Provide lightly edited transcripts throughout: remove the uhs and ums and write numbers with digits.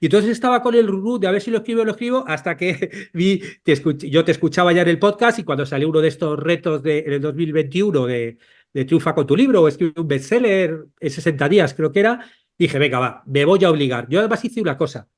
Y entonces estaba con el rurú de a ver si lo escribo, hasta que yo te escuchaba ya en el podcast y cuando salió uno de estos retos en el 2021 de triunfa con tu libro o escribe un bestseller en 60 días, creo que era, dije, venga, va, me voy a obligar. Yo además hice una cosa,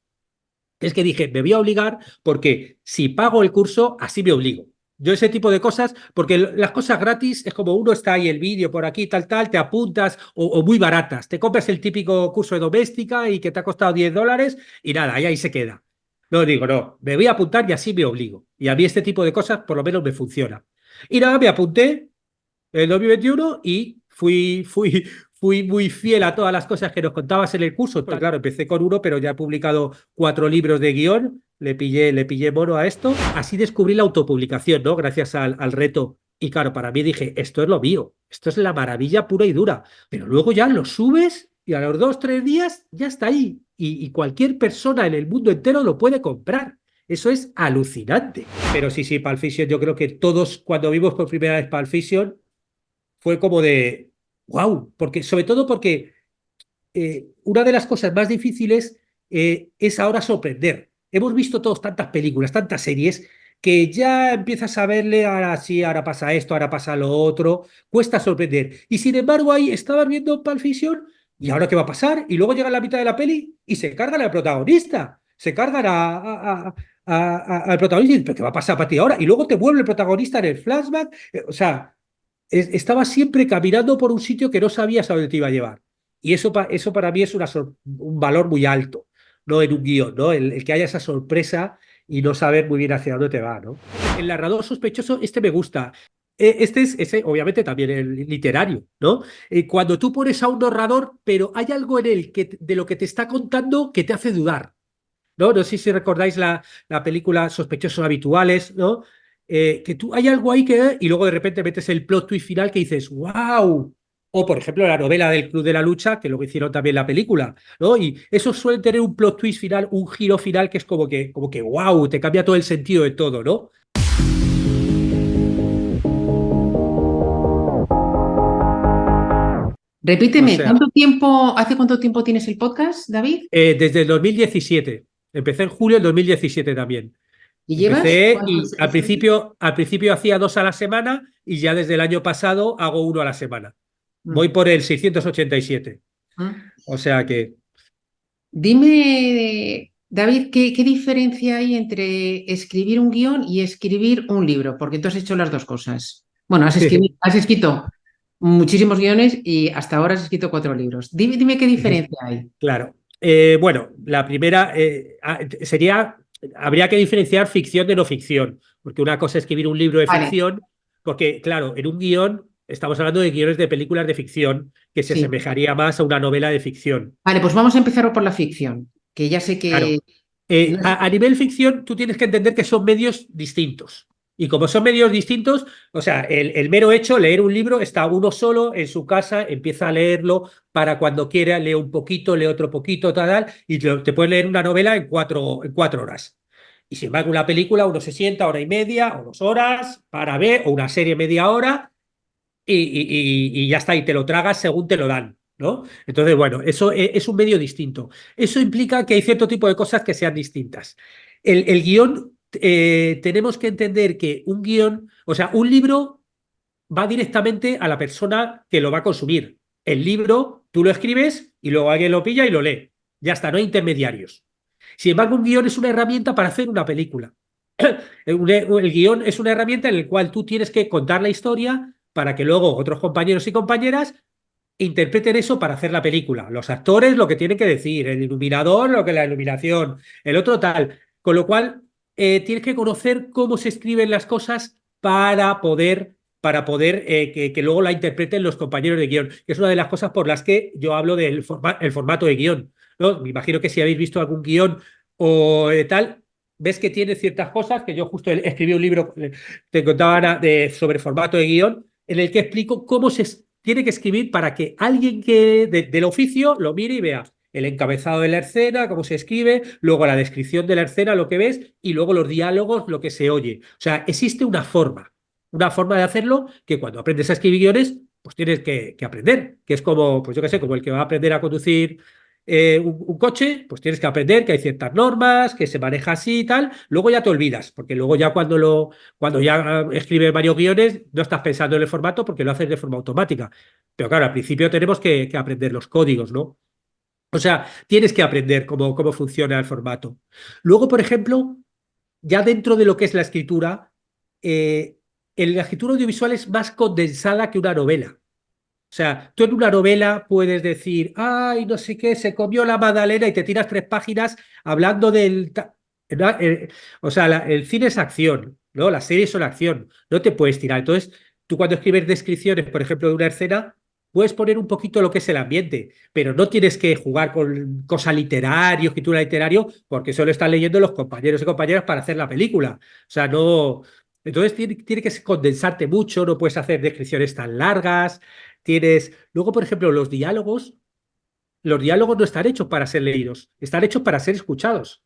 es que dije, me voy a obligar porque si pago el curso, así me obligo. Yo ese tipo de cosas, porque las cosas gratis es como uno está ahí el vídeo por aquí, tal, tal, te apuntas o muy baratas. Te compras el típico curso de doméstica y que te ha costado $10 y nada, y ahí se queda. No digo, no, me voy a apuntar y así me obligo. Y a mí este tipo de cosas por lo menos me funciona. Y nada, me apunté en el 2021 y fui muy fiel a todas las cosas que nos contabas en el curso. Pues claro, empecé con uno, pero ya he publicado 4 libros de guión, le pillé mono a esto. Así descubrí la autopublicación, ¿no? Gracias al reto. Y claro, para mí dije, esto es lo mío, esto es la maravilla pura y dura. Pero luego ya lo subes y a los 2, 3 días ya está ahí. Y cualquier persona en el mundo entero lo puede comprar. Eso es alucinante. Pero sí, sí, Pulp Fiction, yo creo que todos cuando vimos por primera vez Pulp Fiction fue como de wow, porque, sobre todo porque una de las cosas más difíciles es ahora sorprender. Hemos visto todos tantas películas, tantas series, que ya empiezas a verle, ahora sí, ahora pasa esto, ahora pasa lo otro, cuesta sorprender. Y sin embargo, ahí estabas viendo Pulp Fiction, ¿y ahora qué va a pasar? Y luego llega la mitad de la peli y se cargan al protagonista, se cargan al protagonista y dices, ¿pero qué va a pasar para ti ahora? Y luego te vuelve el protagonista en el flashback. O sea, estaba siempre caminando por un sitio que no sabías a dónde te iba a llevar. Y eso para mí es un valor muy alto, ¿no? En un guión, ¿no? El que haya esa sorpresa y no saber muy bien hacia dónde te va, ¿no? El narrador sospechoso, este me gusta. Este es ese, obviamente también el literario, ¿no? Cuando tú pones a un narrador, pero hay algo en él de lo que te está contando que te hace dudar. ¿No? No sé si recordáis la película Sospechosos Habituales, ¿no? Que tú hay algo ahí y luego de repente metes el plot twist final que dices, ¡wow! O, por ejemplo, la novela del Club de la Lucha, que luego hicieron también la película, ¿no? Y eso suele tener un plot twist final, un giro final que es como que ¡wow! Te cambia todo el sentido de todo, ¿no? O Repíteme, sea, ¿hace cuánto tiempo tienes el podcast, David? desde el 2017. Empecé en julio del 2017 también. ¿Y llevas? Empecé y al principio hacía 2 a la semana y ya desde el año pasado hago uno a la semana. Voy Mm, por el 687. mm. O sea que Dime, David, ¿qué diferencia hay entre escribir un guión y escribir un libro? Porque tú has hecho las dos cosas. Bueno, has escrito muchísimos guiones y hasta ahora has escrito 4 libros. Dime qué diferencia hay. claro. Bueno, la primera habría que diferenciar ficción de no ficción, porque una cosa es escribir un libro de Vale, ficción, porque claro, en un guión estamos hablando de guiones de películas de ficción, que se sí. asemejaría más a una novela de ficción. Vale, pues vamos a empezar por la ficción, que ya sé que Claro. no es- A nivel ficción, tú tienes que entender que son medios distintos. Y como son medios distintos, o sea, el mero hecho, leer un libro, está uno solo en su casa, empieza a leerlo para cuando quiera, lee un poquito, lee otro poquito, tal, y te puedes leer una novela en cuatro horas. Y sin embargo, una película, uno se sienta hora y media o 2 horas para ver, o una serie media hora, y ya está, y te lo tragas según te lo dan, ¿no? Entonces, bueno, eso es un medio distinto. Eso implica que hay cierto tipo de cosas que sean distintas. El guión, tenemos que entender que un guión, o sea, un libro va directamente a la persona que lo va a consumir. El libro, tú lo escribes y luego alguien lo pilla y lo lee. Ya está, no hay intermediarios. Sin embargo, un guión es una herramienta para hacer una película. El guión es una herramienta en la cual tú tienes que contar la historia para que luego otros compañeros y compañeras interpreten eso para hacer la película. Los actores lo que tienen que decir, el iluminador lo que la iluminación, el otro tal. Con lo cual, tienes que conocer cómo se escriben las cosas para poder que luego la interpreten los compañeros de guión, que es una de las cosas por las que yo hablo del el formato de guión, ¿no? Me imagino que si habéis visto algún guión o tal, ves que tiene ciertas cosas, que yo justo escribí un libro, te contaba Ana, sobre formato de guión, en el que explico cómo tiene que escribir para que alguien del oficio lo mire y vea el encabezado de la escena, cómo se escribe, luego la descripción de la escena, lo que ves, y luego los diálogos, lo que se oye. O sea, existe una forma de hacerlo que cuando aprendes a escribir guiones, pues tienes que aprender, que es como, pues yo qué sé, como el que va a aprender a conducir un coche, pues tienes que aprender que hay ciertas normas, que se maneja así y tal. Luego ya te olvidas, porque luego ya cuando ya escribes varios guiones, no estás pensando en el formato porque lo haces de forma automática. Pero claro, al principio tenemos que aprender los códigos, ¿no? O sea, tienes que aprender cómo funciona el formato. Luego, por ejemplo, ya dentro de lo que es la escritura, eh, la escritura audiovisual es más condensada que una novela. O sea, tú en una novela puedes decir, ay, no sé qué, se comió la magdalena y te tiras 3 páginas hablando del... ¿no? O sea, el cine es acción, ¿no? Las series son acción, no te puedes tirar. Entonces, tú cuando escribes descripciones, por ejemplo, de una escena, puedes poner un poquito lo que es el ambiente, pero no tienes que jugar con cosa literaria, escritura literaria, porque solo están leyendo los compañeros y compañeras para hacer la película. O sea, no... Entonces tiene que condensarte mucho, no puedes hacer descripciones tan largas. Luego, por ejemplo, los diálogos no están hechos para ser leídos, están hechos para ser escuchados.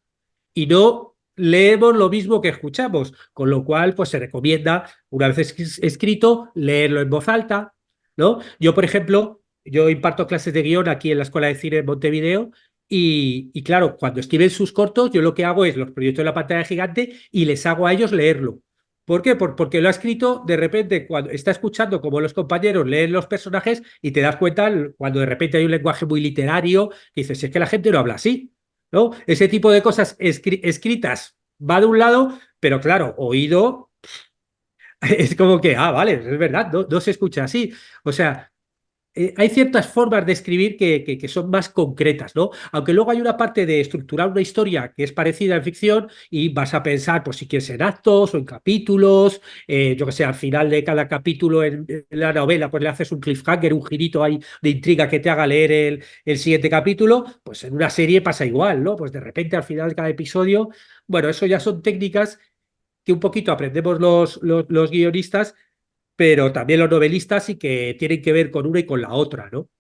Y no leemos lo mismo que escuchamos, con lo cual, pues se recomienda, una vez escrito, leerlo en voz alta, ¿no? Yo, por ejemplo, yo imparto clases de guión aquí en la Escuela de Cine en Montevideo. Y claro, cuando escriben sus cortos, yo lo que hago es los proyecto en la pantalla gigante y les hago a ellos leerlo. ¿Por qué? Porque lo ha escrito de repente cuando está escuchando como los compañeros leen los personajes y te das cuenta cuando de repente hay un lenguaje muy literario que dices, si es que la gente no habla así, ¿no? Ese tipo de cosas escritas va de un lado, pero claro, oído es como que, ah, vale, es verdad, no se escucha así. O sea, hay ciertas formas de escribir que son más concretas, ¿no? Aunque luego hay una parte de estructurar una historia que es parecida en ficción y vas a pensar, pues si quieres en actos o en capítulos, yo que sé, al final de cada capítulo en la novela, pues le haces un cliffhanger, un girito ahí de intriga que te haga leer el siguiente capítulo, pues en una serie pasa igual, ¿no? Pues de repente al final de cada episodio, bueno, eso ya son técnicas que un poquito aprendemos los guionistas, pero también los novelistas y que tienen que ver con una y con la otra, ¿no?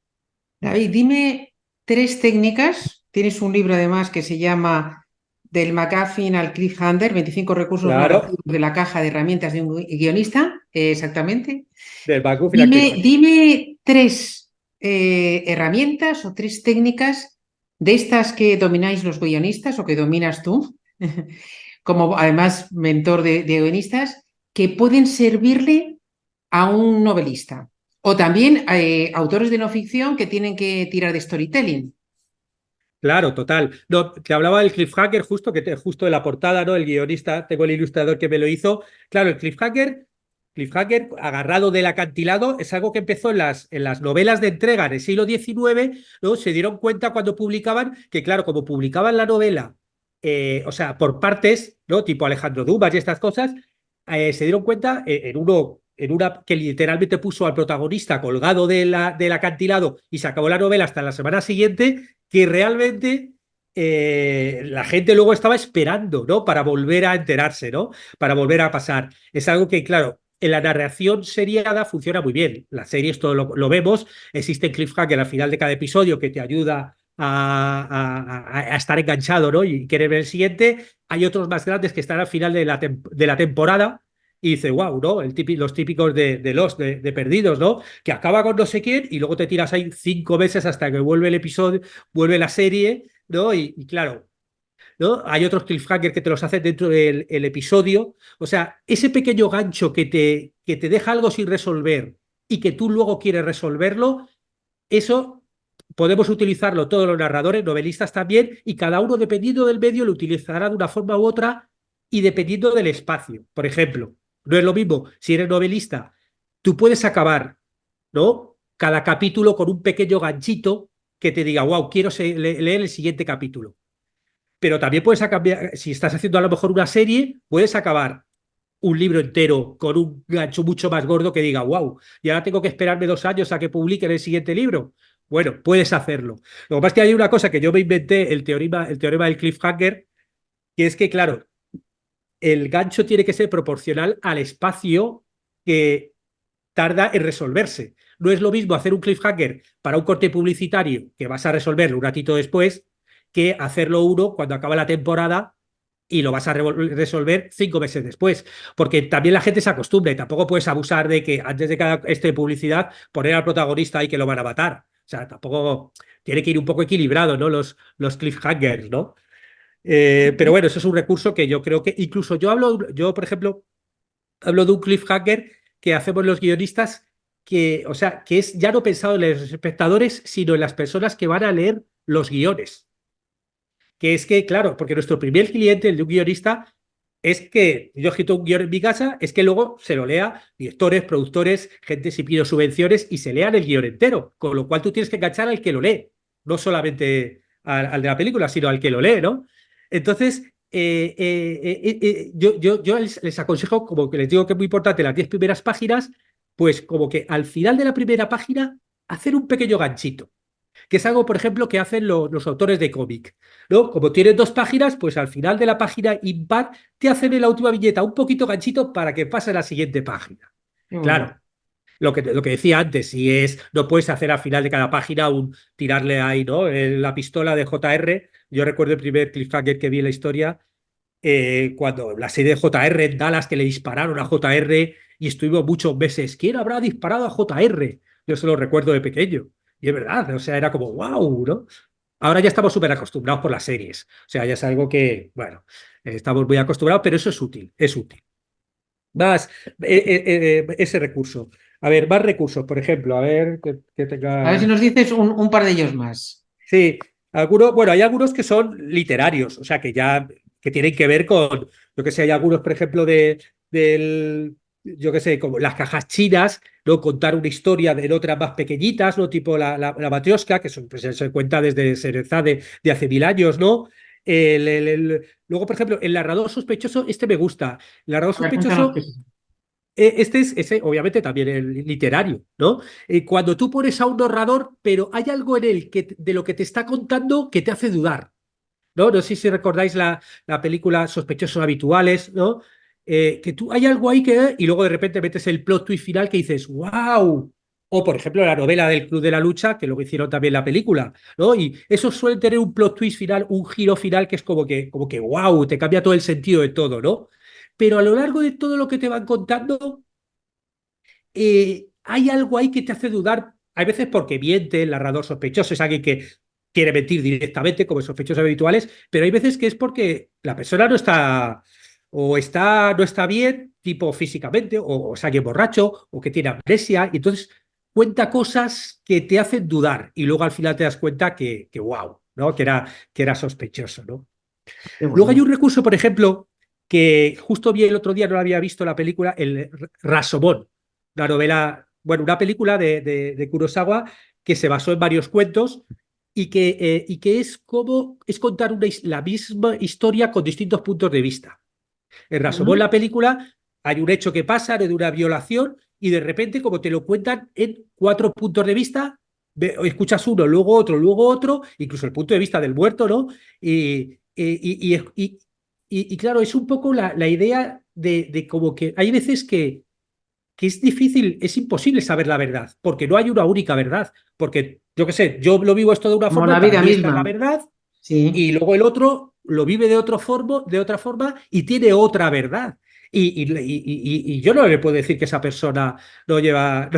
David, dime 3 técnicas. Tienes un libro además que se llama Del McGuffin al Cliffhanger, 25 recursos Claro, narrativos de la caja de herramientas de un guionista. Exactamente. del McGuffin al Dime, cliffhanger. dime 3 herramientas o 3 técnicas de estas que domináis los guionistas o que dominas tú, como además mentor de guionistas, que pueden servirle a un novelista. O también autores de no ficción que tienen que tirar de storytelling. Claro, total. No, te hablaba del cliffhanger justo, justo de la portada, ¿no? El guionista, tengo el ilustrador que me lo hizo. Claro, el cliffhanger agarrado del acantilado es algo que empezó en las novelas de entrega en el siglo XIX, ¿no? Se dieron cuenta cuando publicaban que, claro, como publicaban la novela, o sea, por partes, ¿no? Tipo Alejandro Dumas y estas cosas, se dieron cuenta en una que literalmente puso al protagonista colgado del acantilado y se acabó la novela hasta la semana siguiente, que realmente la gente luego estaba esperando, ¿no? Para volver a enterarse, ¿no? Para volver a pasar. Es algo que, claro, en la narración seriada funciona muy bien. Las series todo lo vemos. Existe cliffhanger al final de cada episodio que te ayuda a estar enganchado, ¿no? Y querer ver el siguiente. Hay otros más grandes que están al final de la temporada. Y dice, wow, ¿no? Los típicos de Perdidos, ¿no? Que acaba con no sé quién y luego te tiras ahí 5 meses hasta que vuelve el episodio, vuelve la serie, ¿no? Y claro, ¿no? Hay otros cliffhanger que te los hacen dentro del el episodio. O sea, ese pequeño gancho que te deja algo sin resolver y que tú luego quieres resolverlo, eso podemos utilizarlo todos los narradores, novelistas también, y cada uno, dependiendo del medio, lo utilizará de una forma u otra y dependiendo del espacio. Por ejemplo, no es lo mismo si eres novelista, tú puedes acabar, ¿no? Cada capítulo con un pequeño ganchito que te diga, wow, quiero leer el siguiente capítulo. Pero también puedes acabar, si estás haciendo a lo mejor una serie, puedes acabar un libro entero con un gancho mucho más gordo que diga, wow, y ahora tengo que esperarme 2 años a que publiquen el siguiente libro. Bueno, puedes hacerlo. Lo que pasa es que hay una cosa que yo me inventé, el teorema del cliffhanger, que es que, claro, el gancho tiene que ser proporcional al espacio que tarda en resolverse. No es lo mismo hacer un cliffhanger para un corte publicitario que vas a resolverlo un ratito después que hacerlo uno cuando acaba la temporada y lo vas a resolver 5 meses después. Porque también la gente se acostumbra y tampoco puedes abusar de que antes de cada publicidad poner al protagonista ahí que lo van a matar. sea, tampoco tiene que ir un poco equilibrado, ¿no? Los cliffhangers, ¿no? Pero bueno, eso es un recurso que yo creo que incluso yo, por ejemplo, hablo de un cliffhanger que hacemos los guionistas que, o sea, que es ya no pensado en los espectadores, sino en las personas que van a leer los guiones. Que es que, claro, porque nuestro primer cliente, el de un guionista, es que yo escrito un guion en mi casa, es que luego se lo lea directores, productores, gente si pido subvenciones y se lean el guion entero. Con lo cual tú tienes que enganchar al que lo lee, no solamente al de la película, sino al que lo lee, ¿no? Entonces, yo les aconsejo, como que les digo que es muy importante, las 10 primeras páginas, pues como que al final de la primera página, hacer un pequeño ganchito que es algo, por ejemplo, que hacen los autores de cómic, ¿no? Como tienen 2 páginas, pues al final de la página impar te hacen en la última viñeta un poquito ganchito para que pase a la siguiente página. Qué bonito. Claro, lo que decía antes, si es, no puedes hacer al final de cada página tirarle ahí, ¿no? La pistola de JR. Yo recuerdo el primer cliffhanger que vi en la historia, cuando la serie de JR en Dallas, que le dispararon a JR y estuvimos muchos meses. ¿Quién habrá disparado a JR? Yo se lo recuerdo de pequeño. Y es verdad, o sea, era como, wow, ¿no? Ahora ya estamos súper acostumbrados por las series. O sea, ya es algo que, bueno, estamos muy acostumbrados, pero eso es útil, es útil. Más ese recurso. A ver, más recursos, por ejemplo, a ver que A ver si tenga. nos dices un par de ellos más. Sí, algunos, bueno, hay algunos que son literarios, o sea, que tienen que ver con, yo que sé, hay algunos, por ejemplo, yo que sé, como las cajas chinas, ¿no? Contar una historia de otras más pequeñitas, ¿no? Tipo la Matrioshka, que pues, se cuenta desde Serenzá de hace 1000 años, ¿no? Luego, por ejemplo, el narrador sospechoso, este me gusta. El narrador A ver, cuéntanos qué sospechoso es. este es ese, obviamente también el literario, ¿no? Cuando tú pones a un narrador, pero hay algo en él de lo que te está contando que te hace dudar, ¿no? No sé si recordáis la película Sospechosos Habituales, ¿no? Que tú hay algo ahí y luego de repente metes el plot twist final que dices, ¡wow! O, por ejemplo, la novela del Club de la Lucha, que luego hicieron también la película, ¿no? Y eso suele tener un plot twist final, un giro final que es como que ¡wow! Te cambia todo el sentido de todo, ¿no? Pero a lo largo de todo lo que te van contando, hay algo ahí que te hace dudar. Hay veces porque miente, el narrador sospechoso es alguien que quiere mentir directamente, como sospechosos habituales, pero hay veces que es porque la persona no está, no está bien, tipo físicamente, o es alguien borracho, o que tiene amnesia, y entonces cuenta cosas que te hacen dudar, y luego al final te das cuenta que wow, ¿no? Que era sospechoso, ¿no? Qué Luego hay bonito. un recurso, por ejemplo, que justo vi el otro día, no lo había visto la película, el Rashomon, la novela, bueno, una película de Kurosawa que se basó en varios cuentos y que es como es contar la misma historia con distintos puntos de vista. En Rashomon, Ujú. la película, hay un hecho que pasa de una violación y de repente, como te lo cuentan en 4 puntos de vista, escuchas uno, luego otro, incluso el punto de vista del muerto, ¿no? Y claro, es un poco la idea de como que hay veces que es difícil, es imposible saber la verdad, porque no hay una única verdad, porque yo qué sé, yo lo vivo esto de una Como forma y la para vida mí esta es la misma. verdad, Sí. y luego el otro lo vive de otra forma y tiene otra verdad. Y yo no le puedo decir que esa persona no lleva,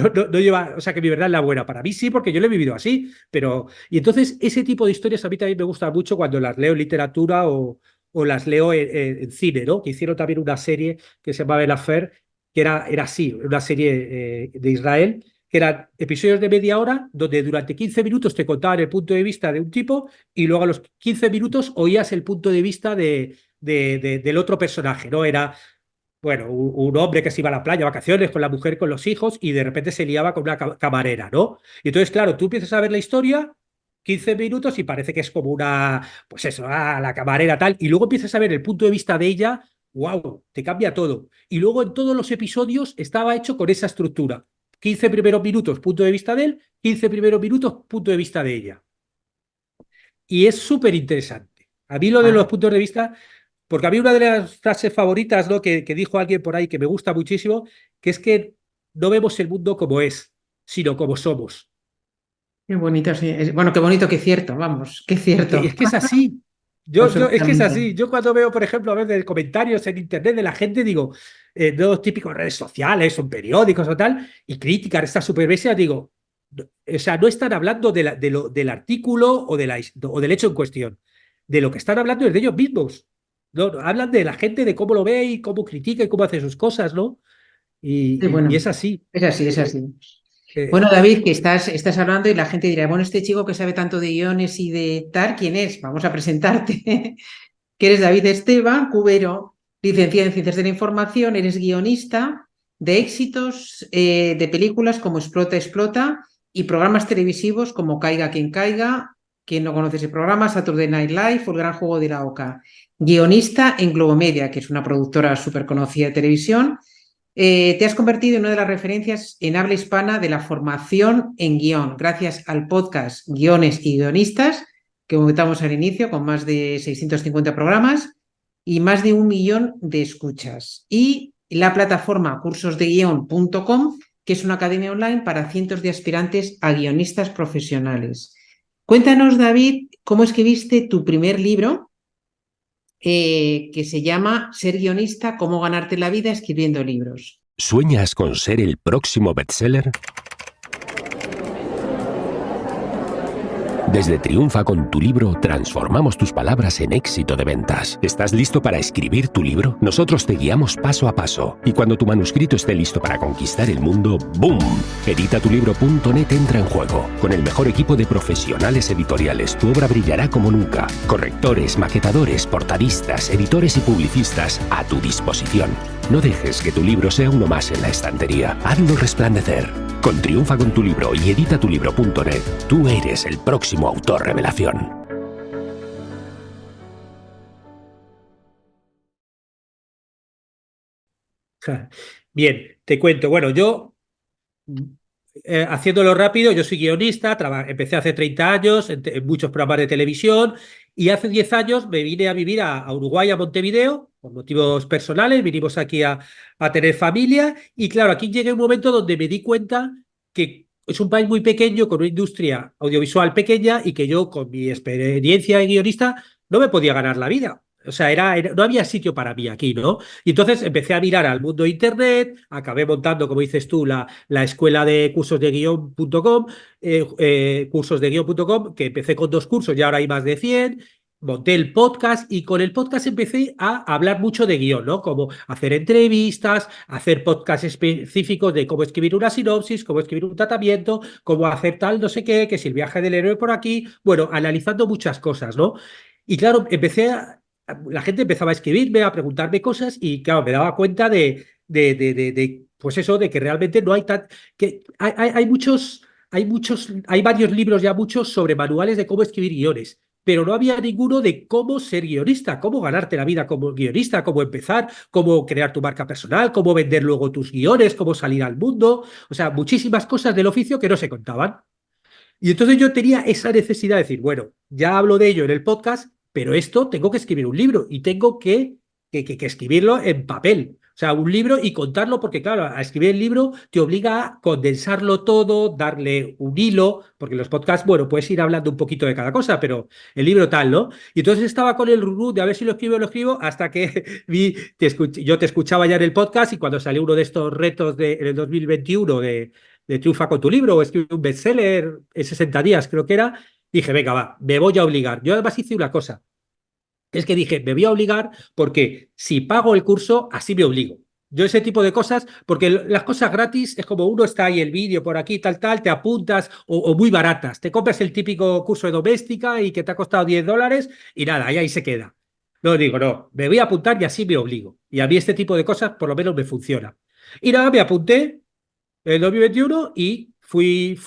o sea, que mi verdad es la buena. Para mí sí, porque yo lo he vivido así, pero. Y entonces ese tipo de historias a mí también me gusta mucho cuando las leo en literatura o las leo en cine, ¿no? Que hicieron también una serie que se llamaba El Affair, que era así, una serie de Israel, que eran episodios de media hora donde durante 15 minutos te contaban el punto de vista de un tipo y luego a los 15 minutos oías el punto de vista del otro personaje, ¿no? Era, bueno, un hombre que se iba a la playa, a vacaciones, con la mujer, con los hijos, y de repente se liaba con una camarera, ¿no? Y entonces, claro, tú empiezas a ver la historia, 15 minutos, y parece que es como pues eso, la camarera tal, y luego empiezas a ver el punto de vista de ella, wow, te cambia todo. Y luego en todos los episodios estaba hecho con esa estructura. 15 primeros minutos, punto de vista de él, 15 primeros minutos, punto de vista de ella. Y es súper interesante. A mí lo de los Ah, puntos de vista, porque a mí una de las frases favoritas, ¿no? que dijo alguien por ahí que me gusta muchísimo, que es que no vemos el mundo como es, sino como somos. qué bonito, sí. Bueno, qué bonito, qué cierto, vamos, qué Y cierto. es que es así. Es que es Absolutamente. así. Yo cuando veo, por ejemplo, a veces comentarios en internet de la gente, digo, de los típicos redes sociales o periódicos o tal, y critican esta supervivencia, digo, o sea, no están hablando del artículo o del hecho en cuestión. De lo que están hablando es de ellos mismos. No, hablan de la gente, de cómo lo ve y cómo critica y cómo hace sus cosas, ¿no? Sí, Y bueno, es así. es así, es así. Eh, Bueno, David, que estás hablando y la gente dirá, bueno, este chico que sabe tanto de guiones y de tal, ¿quién es? Vamos a presentarte. Que eres David Esteban Cubero, licenciado en Ciencias de la Información, eres guionista de éxitos de películas como Explota, Explota y programas televisivos como Caiga quien caiga, quien no conoce ese programa, Saturday Night Live o El Gran Juego de la Oca. Guionista en Globomedia, que es una productora súper conocida de televisión. Te has convertido en una de las referencias en habla hispana de la formación en guión, gracias al podcast Guiones y Guionistas, que comentamos al inicio, con más de 650 programas y más de 1 millón de escuchas. Y la plataforma cursosdeguion.com, que es una academia online para cientos de aspirantes a guionistas profesionales. Cuéntanos, David, cómo escribiste tu primer libro, que se llama Ser guionista, cómo ganarte la vida escribiendo libros. ¿Sueñas con ser el próximo bestseller? Desde Triunfa con tu libro transformamos tus palabras en éxito de ventas. ¿Estás listo para escribir tu libro? Nosotros te guiamos paso a paso. Y cuando tu manuscrito esté listo para conquistar el mundo, ¡boom! Editatulibro.net entra en juego. Con el mejor equipo de profesionales editoriales, tu obra brillará como nunca. Correctores, maquetadores, portadistas, editores y publicistas a tu disposición. No dejes que tu libro sea uno más en la estantería. Hazlo resplandecer. Con Triunfa con tu libro y editatulibro.net, tú eres el próximo autor revelación. Bien, te cuento. Bueno, yo, haciéndolo rápido, yo soy guionista, empecé hace 30 años en muchos programas de televisión y hace 10 años me vine a vivir a Uruguay, a Montevideo, por motivos personales, vinimos aquí a tener familia y claro, aquí llegué a un momento donde me di cuenta que es un país muy pequeño, con una industria audiovisual pequeña y que yo, con mi experiencia de guionista, no me podía ganar la vida. O sea, no había sitio para mí aquí, ¿no? Y entonces empecé a mirar al mundo de Internet, acabé montando, como dices tú, la escuela de cursos de guión.com, cursosdeguion.com, que empecé con 2 cursos y ahora hay más de 100. Monté el podcast y con el podcast empecé a hablar mucho de guión, ¿no? Como hacer entrevistas, hacer podcasts específicos de cómo escribir una sinopsis, cómo escribir un tratamiento, cómo hacer tal, no sé qué, que si el viaje del héroe por aquí, bueno, analizando muchas cosas, ¿no? Y claro, la gente empezaba a escribirme, a preguntarme cosas y claro, me daba cuenta pues eso, de que realmente no hay que hay varios libros ya muchos sobre manuales de cómo escribir guiones, pero no había ninguno de cómo ser guionista, cómo ganarte la vida como guionista, cómo empezar, cómo crear tu marca personal, cómo vender luego tus guiones, cómo salir al mundo, o sea, muchísimas cosas del oficio que no se contaban. Y entonces yo tenía esa necesidad de decir, bueno, ya hablo de ello en el podcast, pero esto tengo que escribir un libro y tengo que escribirlo en papel. O sea, un libro y contarlo, porque claro, a escribir el libro te obliga a condensarlo todo, darle un hilo, porque los podcasts, bueno, puedes ir hablando un poquito de cada cosa, pero el libro tal, ¿no? Y entonces estaba con el rurú de a ver si lo escribo, hasta que yo te escuchaba ya en el podcast y cuando salió uno de estos retos en el 2021 de Triunfa con tu libro o escribir un bestseller en 60 días, creo que era, dije, venga, va, me voy a obligar. Yo además hice una cosa, es que dije, me voy a obligar porque si pago el curso, así me obligo. Yo ese tipo de cosas, porque las cosas gratis es como uno está ahí el vídeo por aquí, tal, te apuntas o muy baratas. Te compras el típico curso de doméstica y que te ha costado $10 y nada, y ahí se queda. No digo, no, me voy a apuntar y así me obligo. Y a mí este tipo de cosas por lo menos me funciona. Y nada, me apunté en el 2021 y fui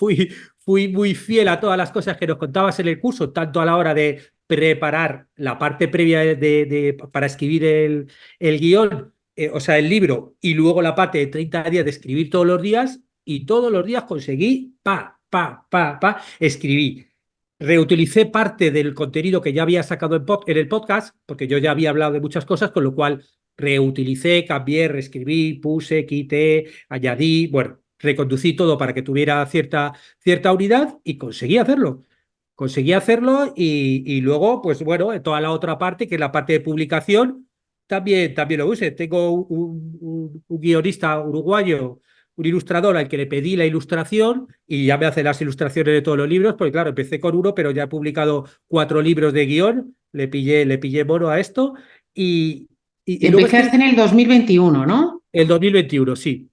muy fiel a todas las cosas que nos contabas en el curso, tanto a la hora de preparar la parte previa para escribir el guión, o sea, el libro, y luego la parte de 30 días de escribir todos los días, y todos los días conseguí, escribí. Reutilicé parte del contenido que ya había sacado en el podcast, porque yo ya había hablado de muchas cosas, con lo cual reutilicé, cambié, reescribí, puse, quité, añadí, bueno, reconducí todo para que tuviera cierta unidad y conseguí hacerlo. Conseguí hacerlo y luego, pues bueno, en toda la otra parte, que es la parte de publicación, también lo use. Tengo un guionista uruguayo un ilustrador al que le pedí la ilustración y ya me hace las ilustraciones de todos los libros, porque claro, empecé con uno, pero ya he publicado 4 libros de guión, le pillé mono a esto y luego Empezaste en el 2021, ¿no? el 2021, sí.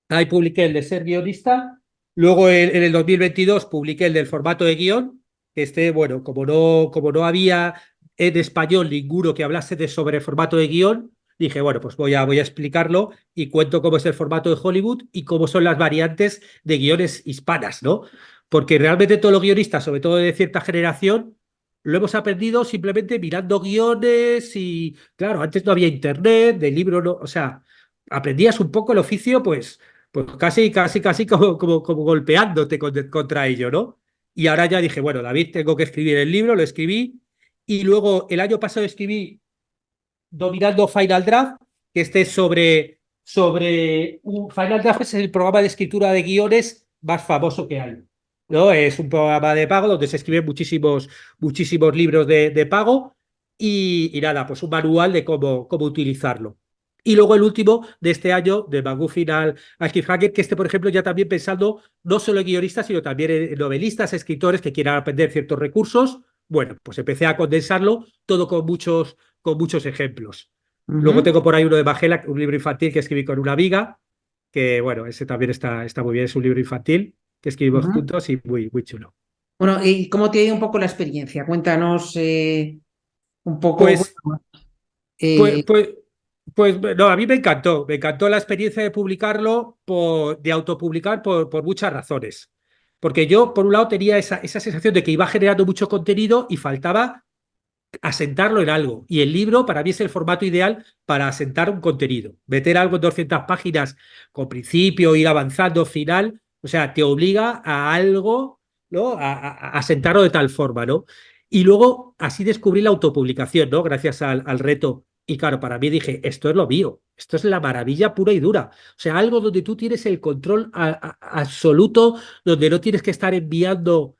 Ahí publiqué el de ser guionista. Luego en el 2022 publiqué el del formato de guión, que bueno, como no había en español ninguno que hablase sobre formato de guión, dije, bueno, pues voy a explicarlo y cuento cómo es el formato de Hollywood y cómo son las variantes de guiones hispanas, ¿no? Porque realmente todos los guionistas, sobre todo de cierta generación, lo hemos aprendido simplemente mirando guiones y, claro, antes no había internet, de libro no, o sea, aprendías un poco el oficio, pues casi como golpeándote contra ello, ¿no? Y ahora ya dije, bueno, David, tengo que escribir el libro, lo escribí, y luego el año pasado escribí Dominando Final Draft, que es sobre un Final Draft es el programa de escritura de guiones más famoso que hay, ¿no? Es un programa de pago donde se escriben muchísimos libros de pago y nada, pues un manual de cómo utilizarlo. Y luego el último de este año, de McGuffin al Cliffhanger, que por ejemplo, ya también pensando no solo en guionistas, sino también en novelistas, escritores que quieran aprender ciertos recursos. Bueno, pues empecé a condensarlo todo con muchos ejemplos. Luego Ujú. tengo por ahí uno de Magela, un libro infantil que escribí con una amiga, que bueno, ese también está muy bien, es un libro infantil que escribimos Ujú. juntos y muy chulo. Bueno, ¿y cómo te ha ido un poco la experiencia? Cuéntanos un poco, Pues, bueno, pues, eh, pues, pues, no, a mí me encantó la experiencia de publicarlo, de autopublicar por muchas razones. Porque yo, por un lado, tenía esa sensación de que iba generando mucho contenido y faltaba asentarlo en algo. Y el libro para mí es el formato ideal para asentar un contenido. Meter algo en 200 páginas con principio, ir avanzando, final, o sea, te obliga a algo, ¿no? A asentarlo de tal forma, ¿no? Y luego así descubrí la autopublicación, ¿no? Gracias al reto. Y claro, para mí dije, esto es lo mío, esto es la maravilla pura y dura. O sea, algo donde tú tienes el control absoluto, donde no tienes que estar enviando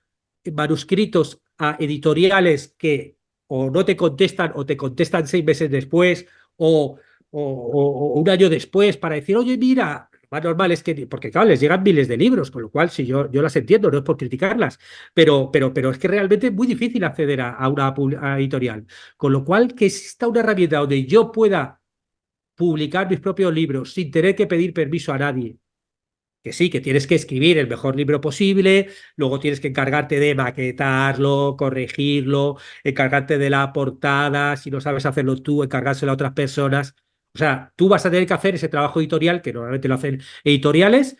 manuscritos a editoriales que o no te contestan o te contestan 6 meses después o un año después para decir, oye, mira, lo más normal es que, porque claro, les llegan miles de libros, con lo cual si yo las entiendo, no es por criticarlas, pero es que realmente es muy difícil acceder a editorial, con lo cual que exista una herramienta donde yo pueda publicar mis propios libros sin tener que pedir permiso a nadie, que sí, que tienes que escribir el mejor libro posible, luego tienes que encargarte de maquetarlo, corregirlo, encargarte de la portada, si no sabes hacerlo tú, encargárselo a otras personas. O sea, tú vas a tener que hacer ese trabajo editorial, que normalmente lo hacen editoriales,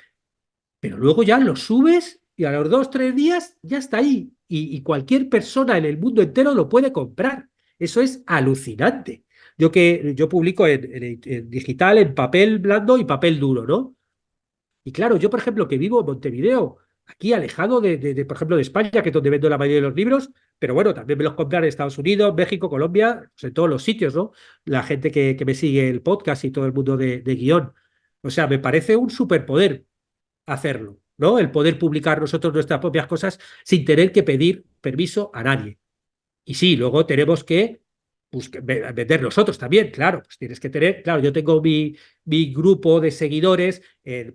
pero luego ya lo subes y a los 2, 3 días ya está ahí. Y cualquier persona en el mundo entero lo puede comprar. Eso es alucinante. Yo publico en digital, en papel blando y papel duro, ¿no? Y claro, yo, por ejemplo, que vivo en Montevideo, aquí alejado por ejemplo, de España, que es donde vendo la mayoría de los libros, pero bueno, también me los compran en Estados Unidos, México, Colombia, pues en todos los sitios, ¿no? La gente que me sigue el podcast y todo el mundo de guión. O sea, me parece un superpoder hacerlo, ¿no? El poder publicar nosotros nuestras propias cosas sin tener que pedir permiso a nadie. Y sí, luego tenemos que vender nosotros también, claro, pues tienes que tener, claro, yo tengo mi grupo de seguidores,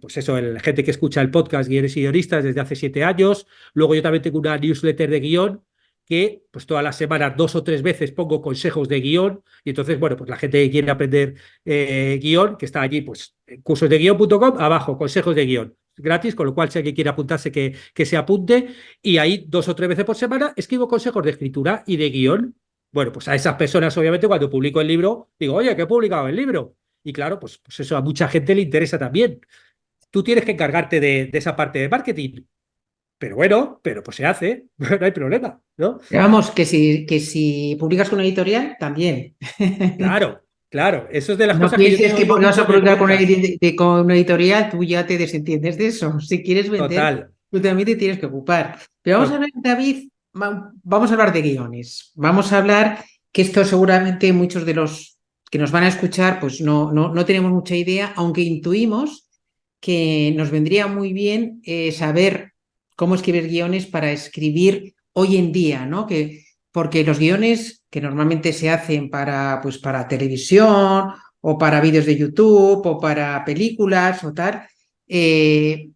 pues eso, gente que escucha el podcast Guiones y Guionistas desde hace 7 años, luego yo también tengo una newsletter de guión que pues todas las semanas 2 o 3 veces pongo consejos de guión y entonces, bueno, pues la gente que quiere aprender guión, que está allí, pues en cursosdeguion.com, abajo, consejos de guión, gratis, con lo cual si alguien quiere apuntarse que se apunte y ahí 2 o 3 veces por semana escribo consejos de escritura y de guión. Bueno, pues a esas personas, obviamente, cuando publico el libro, digo, oye, que he publicado el libro. Y claro, pues eso a mucha gente le interesa también. Tú tienes que encargarte de esa parte de marketing. Pero bueno, pero pues se hace, no hay problema, ¿no? vamos, que si publicas con una editorial, también. Claro, claro. Eso es de las No cosas que yo pienses tengo que hoy porque vas mucho a en el publicar podcast. con una editorial, tú ya te desentiendes de eso. Si quieres vender, Total. tú también te tienes que ocupar. Pero vamos a To- hablar, David, vamos a hablar de guiones. Vamos a hablar que esto seguramente muchos de los que nos van a escuchar, pues no tenemos mucha idea, aunque intuimos que nos vendría muy bien saber cómo escribir guiones para escribir hoy en día, ¿no? Porque los guiones que normalmente se hacen pues para televisión o para vídeos de YouTube o para películas o tal, siguen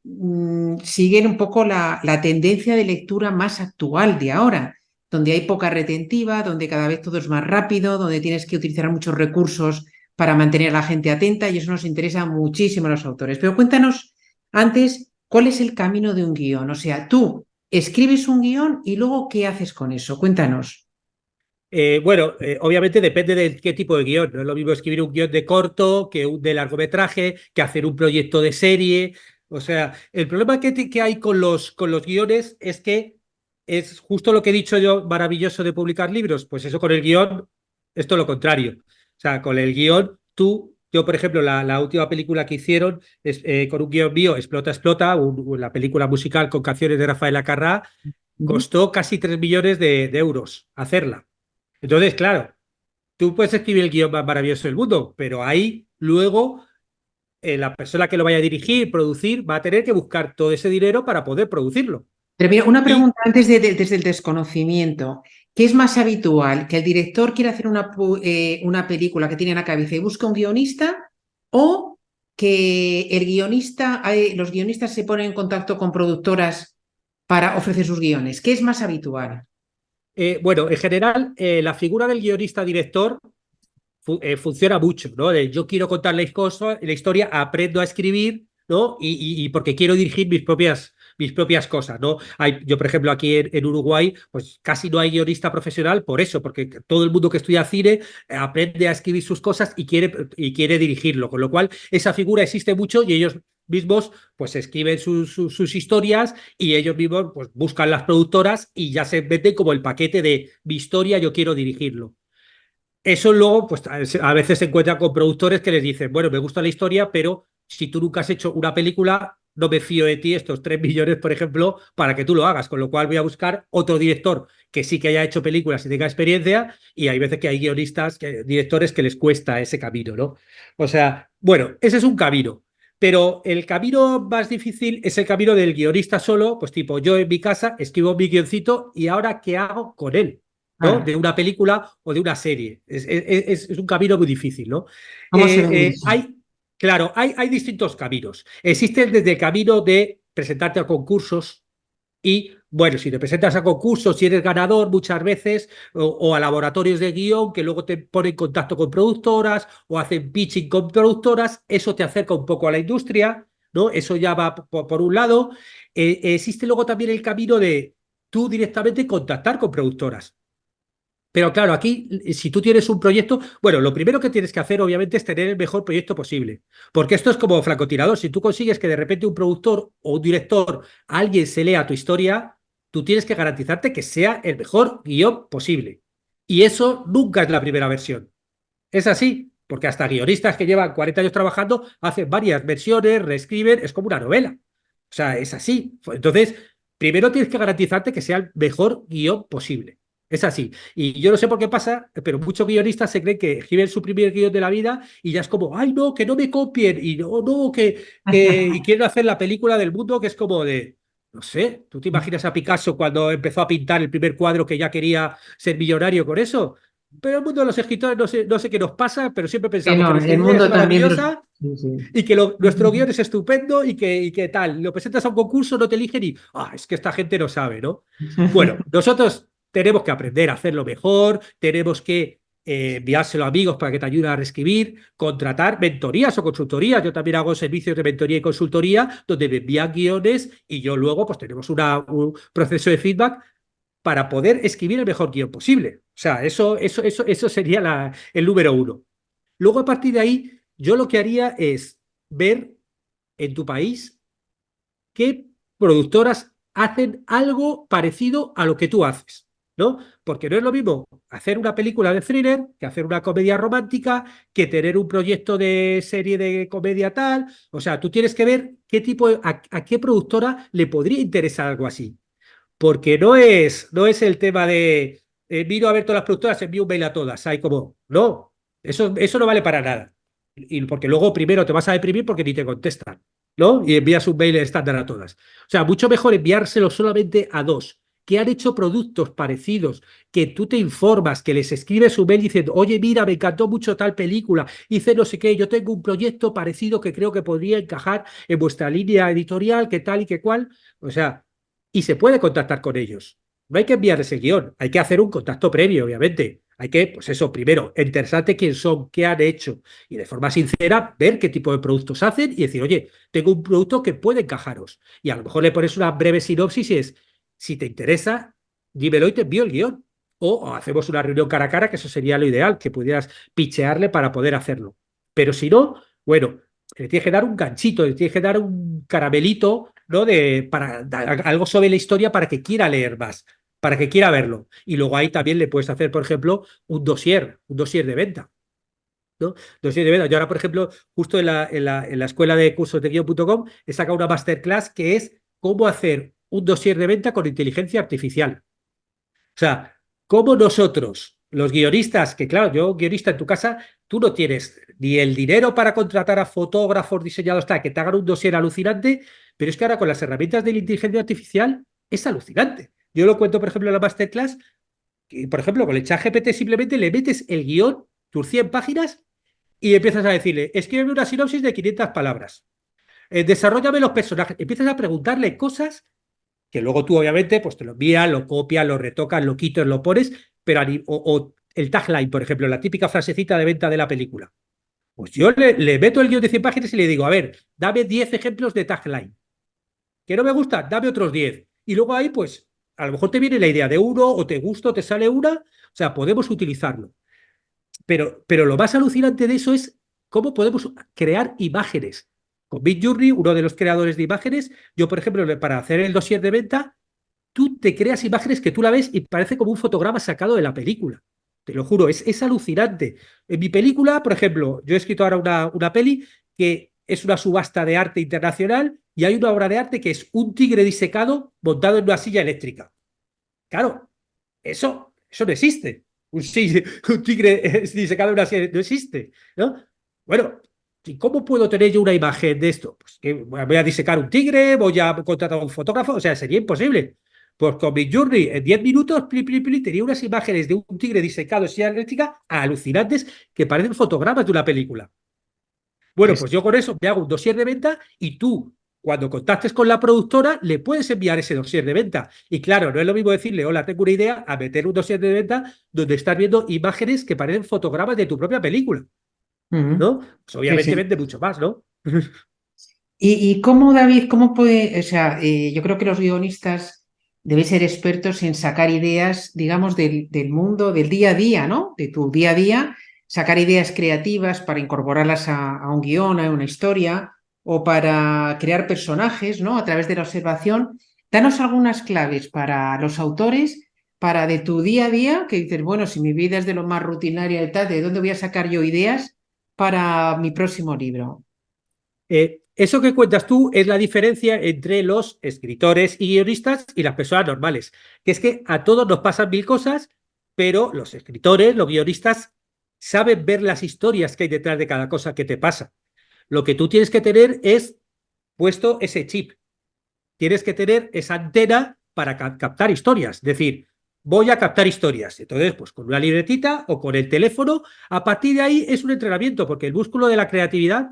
un poco la tendencia de lectura más actual de ahora, donde hay poca retentiva, donde cada vez todo es más rápido, donde tienes que utilizar muchos recursos para mantener a la gente atenta y eso nos interesa muchísimo a los autores. Pero cuéntanos antes, ¿cuál es el camino de un guión? O sea, tú escribes un guión y luego, ¿qué haces con eso? Cuéntanos. Bueno, obviamente depende de qué tipo de guión. No es lo mismo escribir un guión de corto que un de largometraje, que hacer un proyecto de serie. O sea, el problema que hay con los guiones es que es justo lo que he dicho yo, maravilloso de publicar libros. Pues eso con el guión es todo lo contrario. O sea, con el guión, yo por ejemplo, la última película que hicieron es, con un guión mío, Explota, Explota, la película musical con canciones de Rafael Acarrá, costó casi 3 millones de euros hacerla. Entonces, claro, tú puedes escribir el guión más maravilloso del mundo, pero ahí luego la persona que lo vaya a dirigir, producir, va a tener que buscar todo ese dinero para poder producirlo. Pero mira, una Y pregunta antes desde el desconocimiento. ¿Qué es más habitual? ¿Que el director quiera hacer una película que tiene en la cabeza y busca un guionista? ¿O que el guionista, los guionistas se ponen en contacto con productoras para ofrecer sus guiones? ¿Qué es más habitual? bueno, en general, la figura del guionista-director funciona mucho, ¿no? Yo quiero contar la historia, aprendo a escribir, ¿no? Y porque quiero dirigir mis propias cosas, ¿no? Yo, por ejemplo, aquí en Uruguay, pues casi no hay guionista profesional por eso, porque todo el mundo que estudia cine aprende a escribir sus cosas y quiere dirigirlo, con lo cual esa figura existe mucho y ellos mismos pues escriben sus historias y ellos mismos pues buscan las productoras y ya se venden como el paquete de mi historia, yo quiero dirigirlo. Eso luego, pues a veces se encuentran con productores que les dicen, bueno, me gusta la historia, pero si tú nunca has hecho una película, no me fío de ti estos 3 millones, por ejemplo, para que tú lo hagas. Con lo cual voy a buscar otro director que sí que haya hecho películas y tenga experiencia, y hay veces que hay guionistas, directores que les cuesta ese camino, ¿no? O sea, bueno, ese es un camino. Pero el camino más difícil es el camino del guionista solo, pues tipo, yo en mi casa escribo mi guioncito y ahora, ¿qué hago con él? ¿No? Claro, De una película o de una serie. Es un camino muy difícil, ¿no? ¿cómo se ve eso? Claro, hay distintos caminos. Existen desde el camino de presentarte a concursos y, bueno, si te presentas a concursos y eres ganador muchas veces, o a laboratorios de guión que luego te ponen en contacto con productoras o hacen pitching con productoras, eso te acerca un poco a la industria, ¿no? Eso ya va por un lado. Existe luego también el camino de tú directamente contactar con productoras. Pero claro, aquí, si tú tienes un proyecto, bueno, lo primero que tienes que hacer, obviamente, es tener el mejor proyecto posible. Porque esto es como francotirador. Si tú consigues que de repente un productor o un director, alguien se lea tu historia, tú tienes que garantizarte que sea el mejor guión posible. Y eso nunca es la primera versión. Es así, porque hasta guionistas que llevan 40 años trabajando hacen varias versiones, reescriben, es como una novela. O sea, es así. Entonces, primero tienes que garantizarte que sea el mejor guión posible. Es así. Y yo no sé por qué pasa, pero muchos guionistas se creen que escriben su primer guión de la vida y ya es como, ay, no, que no me copien, y no, no, y quieren hacer la película del mundo que es como de, no sé, ¿tú te imaginas a Picasso cuando empezó a pintar el primer cuadro que ya quería ser millonario con eso? Pero el mundo de los escritores no sé qué nos pasa, pero siempre Que pensamos que no, nuestra el idea es mundo también de los... maravillosa Sí, sí. y que nuestro guión es estupendo y que tal. Lo presentas a un concurso, no te eligen y, es que esta gente no sabe, ¿no? Bueno, nosotros tenemos que aprender a hacerlo mejor, tenemos que enviárselo a amigos para que te ayuden a reescribir, contratar mentorías o consultorías. Yo también hago servicios de mentoría y consultoría donde me envían guiones y yo luego pues tenemos un proceso de feedback para poder escribir el mejor guión posible. O sea, eso sería el número uno. Luego, a partir de ahí, yo lo que haría es ver en tu país qué productoras hacen algo parecido a lo que tú haces, ¿no? Porque no es lo mismo hacer una película de thriller que hacer una comedia romántica, que tener un proyecto de serie de comedia tal. O sea, tú tienes que ver a qué productora le podría interesar algo así. Porque no es el tema de miro a ver todas las productoras, envío un mail a todas. Hay como, no, eso no vale para nada. Y porque luego primero te vas a deprimir porque ni te contestan, ¿no? Y envías un mail estándar a todas. O sea, mucho mejor enviárselo solamente a dos, que han hecho productos parecidos, que tú te informas, que les escribes un mail diciendo, oye, mira, me encantó mucho tal película, hice no sé qué, yo tengo un proyecto parecido que creo que podría encajar en vuestra línea editorial, que tal y que cual. O sea, y se puede contactar con ellos. No hay que enviarles el guión, hay que hacer un contacto previo, obviamente. Hay que, pues eso, primero, interesarte quién son, qué han hecho, y de forma sincera ver qué tipo de productos hacen y decir, oye, tengo un producto que puede encajaros. Y a lo mejor le pones una breve sinopsis y es, si te interesa, dímelo y te envío el guión. O hacemos una reunión cara a cara, que eso sería lo ideal, que pudieras pichearle para poder hacerlo. Pero si no, bueno, le tienes que dar un ganchito, le tienes que dar un caramelito, ¿no? Para algo sobre la historia para que quiera leer más, para que quiera verlo. Y luego ahí también le puedes hacer, por ejemplo, un dossier de venta. ¿No? Dossier de venta. Yo ahora, por ejemplo, justo en la escuela de cursos de guión.com he sacado una masterclass que es cómo hacer un dossier de venta con inteligencia artificial. O sea, cómo nosotros, los guionistas, que claro, yo guionista en tu casa, tú no tienes ni el dinero para contratar a fotógrafos, diseñadores, tal, que te hagan un dossier alucinante, pero es que ahora con las herramientas de la inteligencia artificial es alucinante. Yo lo cuento, por ejemplo, en la masterclass, que, por ejemplo, con el ChatGPT simplemente le metes el guión, tus 100 páginas, y empiezas a decirle, escríbeme una sinopsis de 500 palabras, desarróllame los personajes, empiezas a preguntarle cosas que luego tú obviamente pues te lo envías, lo copias, lo retocas, lo quitas, lo pones, pero o el tagline, por ejemplo, la típica frasecita de venta de la película. Pues yo le meto el guión de 100 páginas y le digo, a ver, dame 10 ejemplos de tagline. ¿Que no me gusta? Dame otros 10. Y luego ahí, pues, a lo mejor te viene la idea de uno, o te gusta, o te sale una. O sea, podemos utilizarlo. Pero lo más alucinante de eso es cómo podemos crear imágenes. Con Midjourney, uno de los creadores de imágenes, yo, por ejemplo, para hacer el dossier de venta, tú te creas imágenes que tú la ves y parece como un fotograma sacado de la película. Te lo juro, es alucinante. En mi película, por ejemplo, yo he escrito ahora una peli que es una subasta de arte internacional y hay una obra de arte que es un tigre disecado montado en una silla eléctrica. Claro, eso no existe. Un tigre disecado en una silla no existe, ¿no? Bueno, ¿y cómo puedo tener yo una imagen de esto? Pues que voy a disecar un tigre, voy a contratar a un fotógrafo, o sea, sería imposible. Pues con Midjourney en 10 minutos tenía unas imágenes de un tigre disecado en silla eléctrica alucinantes que parecen fotogramas de una película. Bueno, Es- pues yo con eso me hago un dossier de venta y tú, cuando contactes con la productora, le puedes enviar ese dossier de venta. Y claro, no es lo mismo decirle, hola, tengo una idea, a meter un dossier de venta donde estás viendo imágenes que parecen fotogramas de tu propia película, Ujú. ¿no? Pues Sí, obviamente sí. vende mucho más, ¿no? Y cómo, David, cómo puede, o sea, yo creo que los guionistas deben ser expertos en sacar ideas, digamos, del mundo, del día a día, ¿no? De tu día a día, sacar ideas creativas para incorporarlas a un guión, a una historia, o para crear personajes, ¿no? A través de la observación. Danos algunas claves para los autores, para de tu día a día, que dices, bueno, si mi vida es de lo más rutinaria y tal, ¿de dónde voy a sacar yo ideas para mi próximo libro? Eso que cuentas tú es la diferencia entre los escritores y guionistas y las personas normales, que es que a todos nos pasan mil cosas, pero los escritores, los guionistas, saben ver las historias que hay detrás de cada cosa que te pasa. Lo que tú tienes que tener es puesto ese chip, tienes que tener esa antena para captar historias, es decir, voy a captar historias. Entonces, pues con una libretita o con el teléfono, a partir de ahí es un entrenamiento, porque el músculo de la creatividad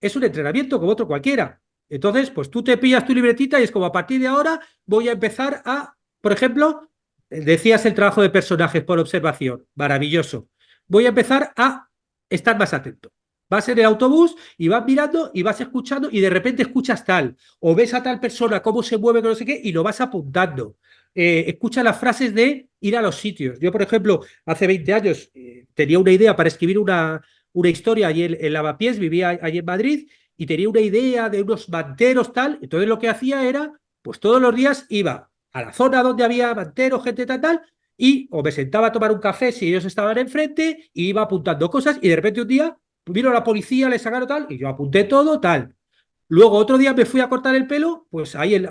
es un entrenamiento como otro cualquiera. Entonces, pues tú te pillas tu libretita y es como a partir de ahora voy a empezar a, por ejemplo, decías el trabajo de personajes por observación, maravilloso. Voy a empezar a estar más atento. Vas en el autobús y vas mirando y vas escuchando y de repente escuchas tal, o ves a tal persona cómo se mueve, no sé qué, y lo vas apuntando. Escucha las frases de ir a los sitios. Yo, por ejemplo, hace 20 años tenía una idea para escribir una historia allí en Lavapiés, vivía allí en Madrid, y tenía una idea de unos manteros, tal. Entonces lo que hacía era, pues todos los días iba a la zona donde había manteros, gente tal, tal, y o me sentaba a tomar un café si ellos estaban enfrente, y iba apuntando cosas, y de repente un día vino la policía, le sacaron tal, y yo apunté todo, tal. Luego otro día me fui a cortar el pelo, pues ahí en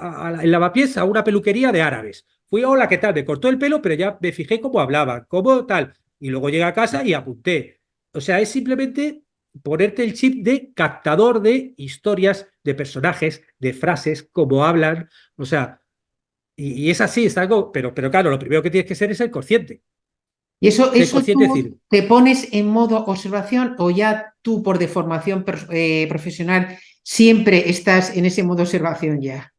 Lavapiés, a una peluquería de árabes. Fui, hola, ¿qué tal? Me cortó el pelo, pero ya me fijé cómo hablaban, cómo tal. Y luego llegué a casa y apunté. O sea, es simplemente ponerte el chip de captador de historias, de personajes, de frases, cómo hablan. O sea, Y es así, es algo, pero claro, lo primero que tienes que ser es el consciente. ¿Y Ser eso consciente es tú decir, te pones en modo observación o ya tú por deformación profesional siempre estás en ese modo observación ya?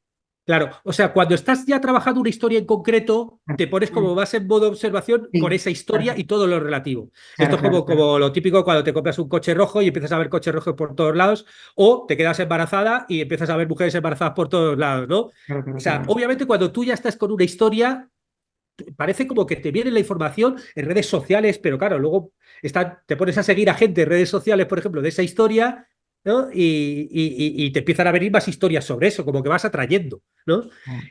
claro, o sea, cuando estás ya trabajando una historia en concreto, te pones como vas en modo observación con Sí, esa historia claro, y todo lo relativo. Esto claro, es claro, claro. como lo típico cuando te compras un coche rojo y empiezas a ver coches rojos por todos lados, o te quedas embarazada y empiezas a ver mujeres embarazadas por todos lados, ¿no? O Claro, claro, sea, claro. obviamente cuando tú ya estás con una historia, parece como que te viene la información en redes sociales, pero claro, luego te pones a seguir a gente en redes sociales, por ejemplo, de esa historia, ¿no? Y te empiezan a venir más historias sobre eso, como que vas atrayendo, ¿no?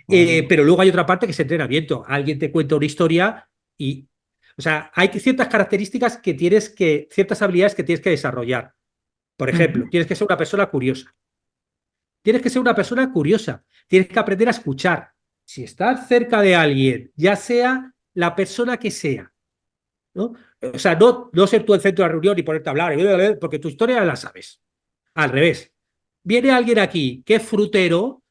Vale. Pero luego hay otra parte que es entrenamiento. Alguien te cuenta una historia y, o sea, hay ciertas características ciertas habilidades que tienes que desarrollar. Por ejemplo, Ujú. tienes que ser una persona curiosa. Tienes que ser una persona curiosa. Tienes que aprender a escuchar. Si estás cerca de alguien, ya sea la persona que sea, ¿no? O sea, no ser tú el centro de la reunión y ponerte a hablar, porque tu historia ya la sabes. Al revés. Viene alguien aquí que es frutero.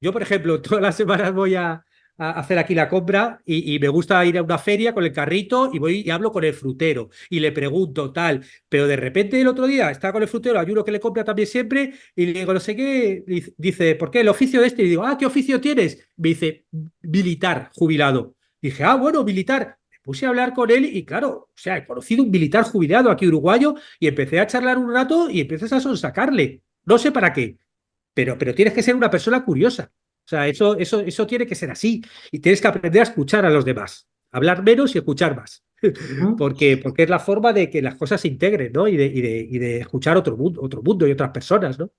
Yo, por ejemplo, todas las semanas voy a hacer aquí la compra y me gusta ir a una feria con el carrito y voy y hablo con el frutero y le pregunto tal, pero de repente el otro día estaba con el frutero, hay uno que le compra también siempre y le digo no sé qué, dice, ¿por qué el oficio de este? Y digo, ¿qué oficio tienes? Me dice, militar, jubilado. Dije, bueno, militar. Me puse a hablar con él y claro, o sea, he conocido un militar jubilado aquí uruguayo y empecé a charlar un rato y empiezas a sonsacarle. No sé para qué. Pero tienes que ser una persona curiosa. O sea, eso tiene que ser así. Y tienes que aprender a escuchar a los demás. Hablar menos y escuchar más. Ujú. Porque es la forma de que las cosas se integren, ¿no? Y de escuchar otro mundo y otras personas, ¿no?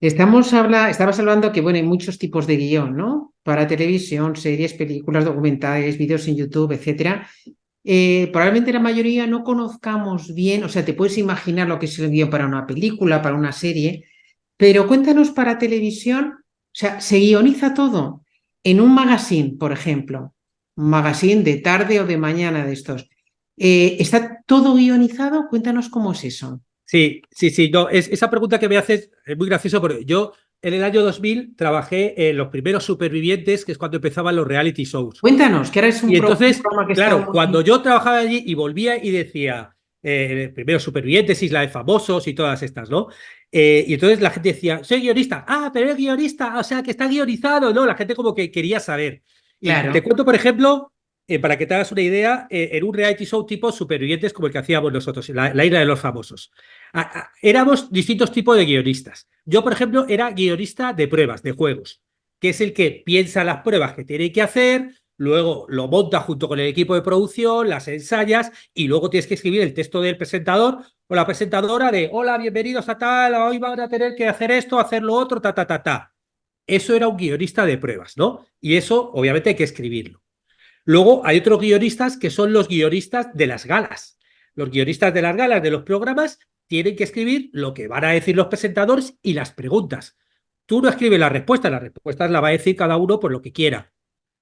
Estabas hablando que, bueno, hay muchos tipos de guión, ¿no? Para televisión, series, películas, documentales, vídeos en YouTube, etcétera. Probablemente la mayoría no conozcamos bien, o sea, te puedes imaginar lo que es el guión para una película, para una serie, pero cuéntanos para televisión, o sea, se guioniza todo en un magazine, por ejemplo, un magazine de tarde o de mañana de estos. ¿Está todo guionizado? Cuéntanos cómo es eso. Sí, sí, sí. No, esa pregunta que me haces es muy gracioso porque yo en el año 2000 trabajé en los primeros Supervivientes, que es cuando empezaban los reality shows. Cuéntanos, que ahora es Y un entonces, programa que está claro, cuando muy... yo trabajaba allí y volvía y decía, primero Supervivientes, Isla de Famosos y todas estas, ¿no? Y entonces la gente decía, soy guionista. Pero es guionista, o sea, que está guionizado, ¿no? La gente como que quería saber. Y te Claro. cuento, por ejemplo, para que te hagas una idea, en un reality show tipo Supervivientes como el que hacíamos nosotros, la Isla de los Famosos. Éramos distintos tipos de guionistas. Yo, por ejemplo, era guionista de pruebas, de juegos, que es el que piensa las pruebas que tiene que hacer. Luego lo montas junto con el equipo de producción, las ensayas y luego tienes que escribir el texto del presentador o la presentadora de hola, bienvenidos a tal, hoy van a tener que hacer esto, hacer lo otro, ta, ta, ta, ta. Eso era un guionista de pruebas, ¿no? Y eso obviamente hay que escribirlo. Luego hay otros guionistas que son los guionistas de las galas. Los guionistas de las galas de los programas tienen que escribir lo que van a decir los presentadores y las preguntas. Tú no escribes las respuestas las va a decir cada uno por lo que quiera.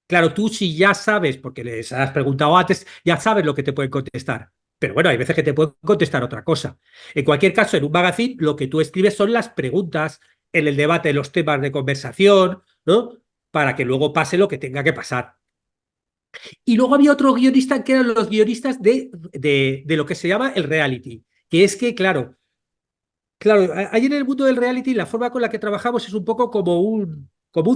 Claro, tú si ya sabes, porque les has preguntado antes, ya sabes lo que te pueden contestar. Pero bueno, hay veces que te pueden contestar otra cosa. En cualquier caso, en un magazine, lo que tú escribes son las preguntas, en el debate, los temas de conversación, ¿no? Para que luego pase lo que tenga que pasar. Y luego había otro guionista que eran los guionistas de lo que se llama el reality, que es que, claro, ahí en el mundo del reality la forma con la que trabajamos es un poco como un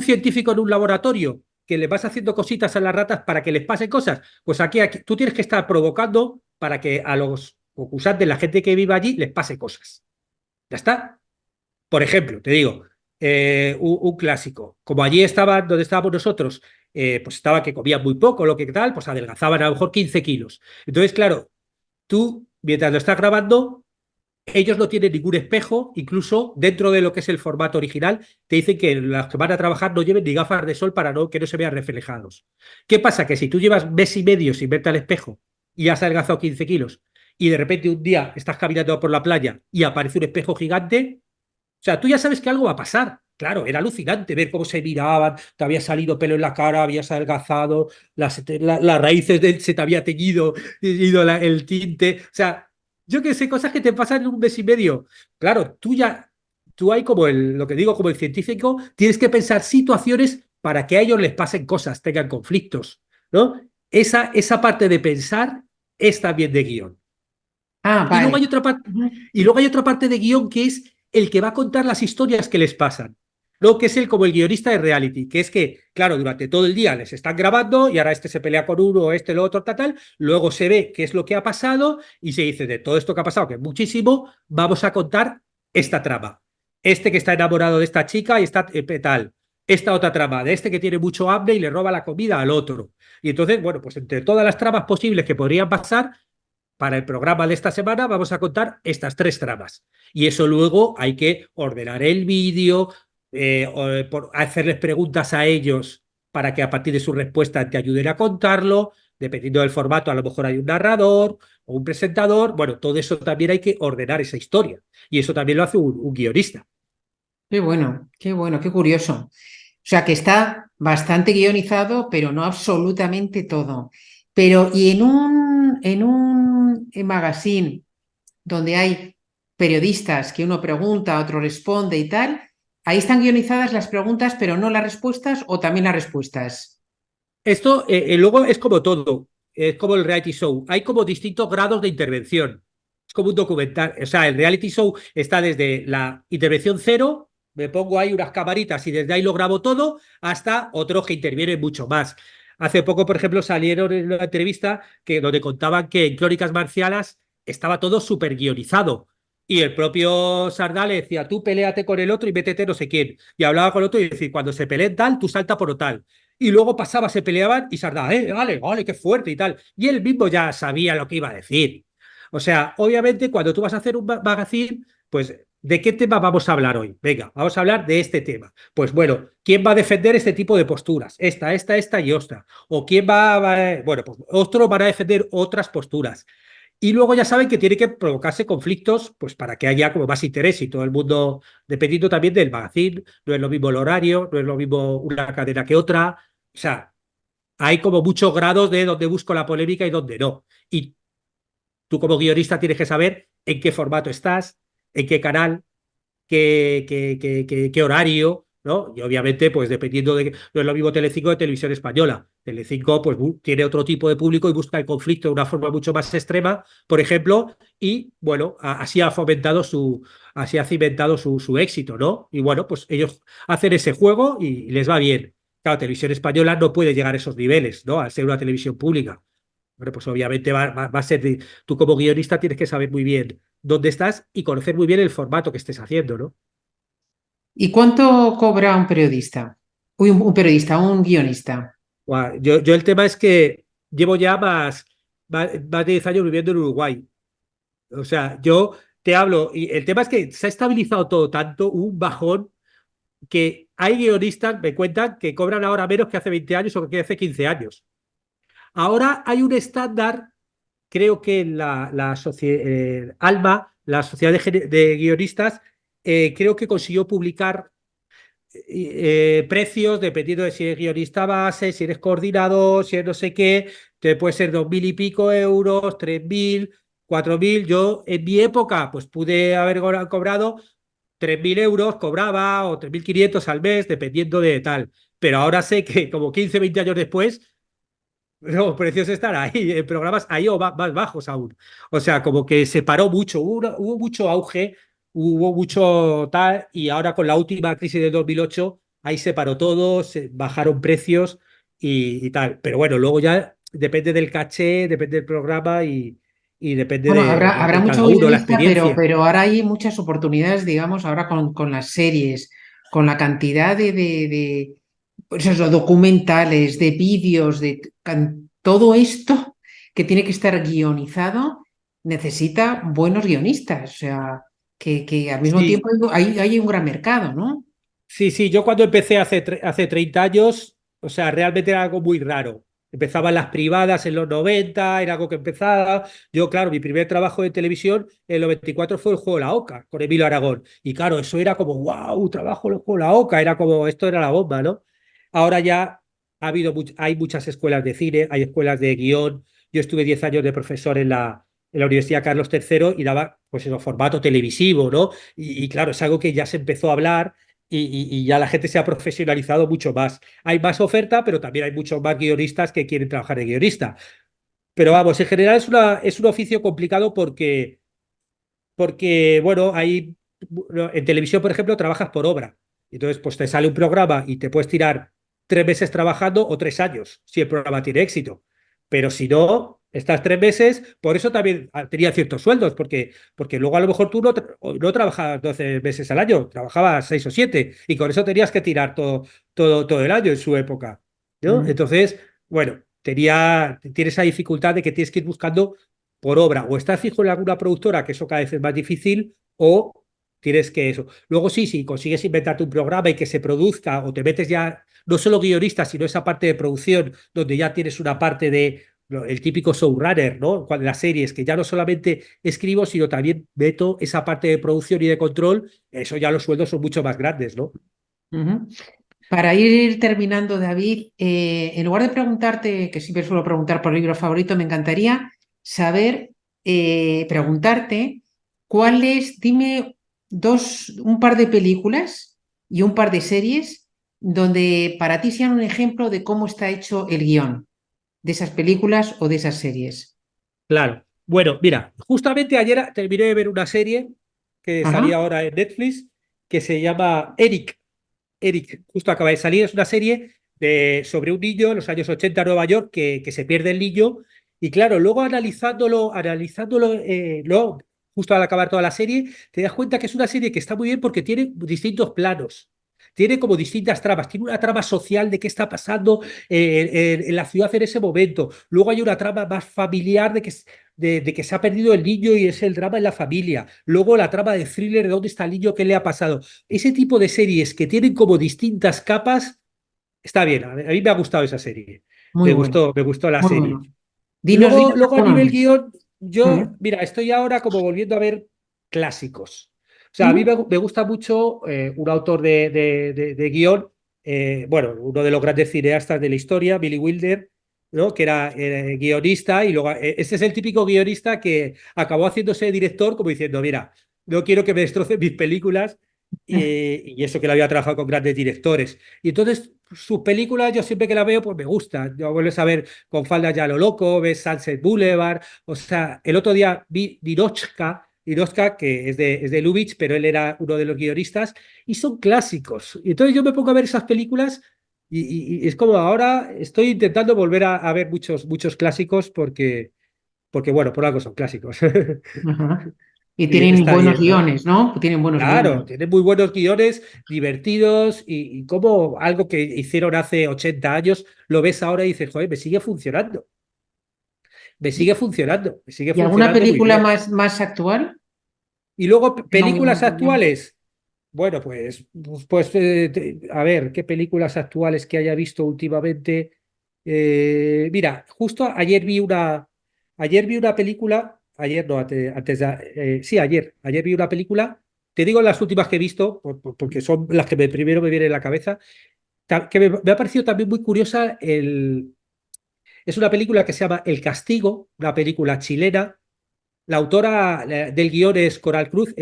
científico en un laboratorio, que le vas haciendo cositas a las ratas para que les pasen cosas. Pues aquí tú tienes que estar provocando para que a los concursantes, la gente que vive allí, les pase cosas. Ya está. Por ejemplo, te digo, un clásico. Como allí estaban, donde estábamos nosotros, pues estaba que comían muy poco, lo que tal, pues adelgazaban a lo mejor 15 kilos. Entonces, claro, tú, mientras lo estás grabando, ellos no tienen ningún espejo, incluso dentro de lo que es el formato original, te dicen que los que van a trabajar no lleven ni gafas de sol para que no se vean reflejados. ¿Qué pasa? Que si tú llevas mes y medio sin verte al espejo y has adelgazado 15 kilos y de repente un día estás caminando por la playa y aparece un espejo gigante, o sea, tú ya sabes que algo va a pasar. Claro, era alucinante ver cómo se miraban, te había salido pelo en la cara, habías adelgazado, las raíces se te había teñido ido el tinte. O sea, yo que sé, cosas que te pasan en un mes y medio. Claro, tú hay como lo que digo, como el científico, tienes que pensar situaciones para que a ellos les pasen cosas, tengan conflictos, ¿no? Esa parte de pensar es también de guión. Ah, Y luego vale. hay otra parte, Ujú. y luego hay otra parte de guión que es el que va a contar las historias que les pasan. ¿No? Que es como el guionista de reality, que es que, claro, durante todo el día les están grabando y ahora este se pelea con uno, este, lo otro, tal, tal. Luego se ve qué es lo que ha pasado y se dice de todo esto que ha pasado, que es muchísimo, vamos a contar esta trama. Este que está enamorado de esta chica y está tal. Esta otra trama, de este que tiene mucho hambre y le roba la comida al otro. Y entonces, bueno, pues entre todas las tramas posibles que podrían pasar, para el programa de esta semana vamos a contar estas 3 tramas. Y eso luego hay que ordenar el vídeo, hacerles preguntas a ellos para que a partir de su respuesta te ayuden a contarlo. Dependiendo del formato, a lo mejor hay un narrador o un presentador. Bueno, todo eso también hay que ordenar esa historia. Y eso también lo hace un guionista. Qué bueno, qué curioso. O sea, que está bastante guionizado, pero no absolutamente todo. Pero, y en un magazine donde hay periodistas que uno pregunta, otro responde y tal, ahí están guionizadas las preguntas, pero no las respuestas, o también las respuestas. Esto luego es como todo, es como el reality show. Hay como distintos grados de intervención. Es como un documental. O sea, el reality show está desde la intervención cero, me pongo ahí unas camaritas y desde ahí lo grabo todo, hasta otros que intervienen mucho más. Hace poco, por ejemplo, salieron en una entrevista donde contaban que en Crónicas Marcianas estaba todo súper guionizado. Y el propio Sardá le decía, tú peleate con el otro y métete no sé quién. Y hablaba con el otro y decía, cuando se peleen tal, tú salta por tal. Y luego pasaba, se peleaban y Sardá, vale, vale, qué fuerte y tal. Y él mismo ya sabía lo que iba a decir. O sea, obviamente, cuando tú vas a hacer un magazine, pues, ¿de qué tema vamos a hablar hoy? Venga, vamos a hablar de este tema. Pues bueno, ¿quién va a defender este tipo de posturas? Esta y otra. O quién bueno, pues otros van a defender otras posturas. Y luego ya saben que tiene que provocarse conflictos, pues para que haya como más interés y todo el mundo, dependiendo también del magazine, no es lo mismo el horario, no es lo mismo una cadena que otra. O sea, hay como muchos grados de dónde busco la polémica y dónde no. Y tú como guionista tienes que saber en qué formato estás, en qué canal, qué horario, ¿no? Y obviamente, pues dependiendo de... No es lo mismo Telecinco de Televisión Española. Telecinco, pues tiene otro tipo de público y busca el conflicto de una forma mucho más extrema, por ejemplo, y bueno, así ha fomentado así ha cimentado su éxito, ¿no? Y bueno, pues ellos hacen ese juego y les va bien. Claro, Televisión Española no puede llegar a esos niveles, ¿no? Al ser una televisión pública. Bueno, pues obviamente va a ser, tú como guionista tienes que saber muy bien dónde estás y conocer muy bien el formato que estés haciendo, ¿no? ¿Y cuánto cobra un periodista? Uy, un periodista, un guionista. Guau, yo el tema es que llevo ya más de 10 años viviendo en Uruguay. O sea, yo te hablo, y el tema es que se ha estabilizado todo tanto, un bajón, que hay guionistas, me cuentan, que cobran ahora menos que hace 20 años o que hace 15 años. Ahora hay un estándar, creo que ALMA, la Sociedad de Guionistas, creo que consiguió publicar precios dependiendo de si eres guionista base, si eres coordinador, si eres no sé qué, te puede ser 2.000 y pico euros, 3.000, 4.000. Yo en mi época pues pude haber cobrado 3.000 euros, cobraba, o 3.500 al mes, dependiendo de tal. Pero ahora sé que como 15, 20 años después, los precios están ahí, en programas ahí o más bajos aún. O sea, como que se paró mucho, hubo mucho auge, hubo mucho tal, y ahora con la última crisis de 2008, ahí se paró todo, se bajaron precios y tal. Pero bueno, luego ya depende del caché, depende del programa y depende Bueno, de, habrá, de- habrá de mucho cada uno, la guionista, pero, experiencia. pero ahora hay muchas oportunidades, digamos, ahora con las series, con la cantidad pues eso, documentales, de vídeos, todo esto que tiene que estar guionizado, necesita buenos guionistas. O sea, que al mismo Sí, tiempo hay un gran mercado, ¿no? sí, sí, yo cuando empecé hace 30 años, o sea, realmente era algo muy raro. Empezaba en las privadas en los 90, era algo que empezaba. Yo, claro, mi primer trabajo de televisión en el 94 fue el juego de la Oca, con Emilio Aragón. Y claro, eso era como, wow, trabajo en el juego de la Oca, era como, esto era la bomba, ¿no? Ahora ya hay muchas escuelas de cine, hay escuelas de guión. Yo estuve 10 años de profesor en la Universidad Carlos III y daba, pues, en formato televisivo, ¿no? Y claro, es algo que ya se empezó a hablar y ya la gente se ha profesionalizado mucho más. Hay más oferta, pero también hay muchos más guionistas que quieren trabajar de guionista. Pero vamos, en general es un oficio complicado porque bueno, en televisión, por ejemplo, trabajas por obra. Entonces, pues te sale un programa y te puedes tirar 3 meses trabajando o 3 años, si el programa tiene éxito. Pero si no, estás 3 meses, por eso también tenía ciertos sueldos, porque luego a lo mejor tú no trabajabas 12 meses al año, trabajabas 6 o 7, y con eso tenías que tirar todo el año en su época, ¿no? Mm. Entonces, bueno, tiene esa dificultad de que tienes que ir buscando por obra, o estás fijo en alguna productora, que eso cada vez es más difícil, o tienes que eso. Luego sí, si consigues inventarte un programa y que se produzca, o te metes ya, no solo guionista, sino esa parte de producción, donde ya tienes una parte de el típico showrunner, ¿no? Cuando las series, que ya no solamente escribo, sino también meto esa parte de producción y de control, eso ya los sueldos son mucho más grandes, ¿no? Ujú. Para ir terminando, David, en lugar de preguntarte, que siempre suelo preguntar por el libro favorito, me encantaría saber, preguntarte dime un par de películas y un par de series donde para ti sean un ejemplo de cómo está hecho el guión de esas películas o de esas series. Claro. Bueno, mira, justamente ayer terminé de ver una serie que salía Ajá. ahora en Netflix que se llama Eric. Eric, justo acaba de salir, es una serie sobre un niño en los años 80 en Nueva York que se pierde el niño. Y claro, luego analizándolo, justo al acabar toda la serie, te das cuenta que es una serie que está muy bien porque tiene distintos planos. Tiene como distintas tramas. Tiene una trama social de qué está pasando en la ciudad en ese momento. Luego hay una trama más familiar de que se ha perdido el niño y es el drama en la familia. Luego la trama de thriller de dónde está el niño, qué le ha pasado. Ese tipo de series que tienen como distintas capas, está bien. A mí me ha gustado esa serie. Muy bueno, Me gustó la muy serie. bueno. Y Dinos, luego, dinos luego a alguno nivel más. guión, yo, Ujú. mira, estoy ahora como volviendo a ver clásicos. O sea, a mí Ujú. me gusta mucho un autor de guión, bueno, uno de los grandes cineastas de la historia, Billy Wilder, ¿no? Que era guionista y luego, este es el típico guionista que acabó haciéndose director como diciendo, mira, no quiero que me destrocen mis películas y eso que lo había trabajado con grandes directores. Y entonces sus películas yo siempre que las veo pues me gustan. Yo vuelves a ver Con falda ya lo loco, ves Sunset Boulevard, o sea, el otro día vi Ninochka, que es de Lubitsch, pero él era uno de los guionistas, y son clásicos. Y entonces yo me pongo a ver esas películas y es como ahora estoy intentando volver a ver muchos clásicos porque, bueno, por algo son clásicos. Ajá. Y Y tienen está buenos bien, ¿no? guiones, ¿no? Tienen buenos Claro, guiones. tiene muy buenos guiones, divertidos y como algo que hicieron hace 80 años, lo ves ahora y dices, joder, me sigue funcionando, me sigue funcionando, me sigue ¿Y alguna funcionando muy película bien. más actual? Y luego, Tenga muy películas buen guion. actuales. Bueno, pues, a ver, ¿qué películas actuales que haya visto últimamente? Mira, justo ayer vi una película, ayer no, sí, ayer vi una película, te digo las últimas que he visto, porque son las que primero me vienen a la cabeza, que me ha parecido también muy curiosa, es una película que se llama El Castigo, una película chilena. La autora del guión es Coral Cruz,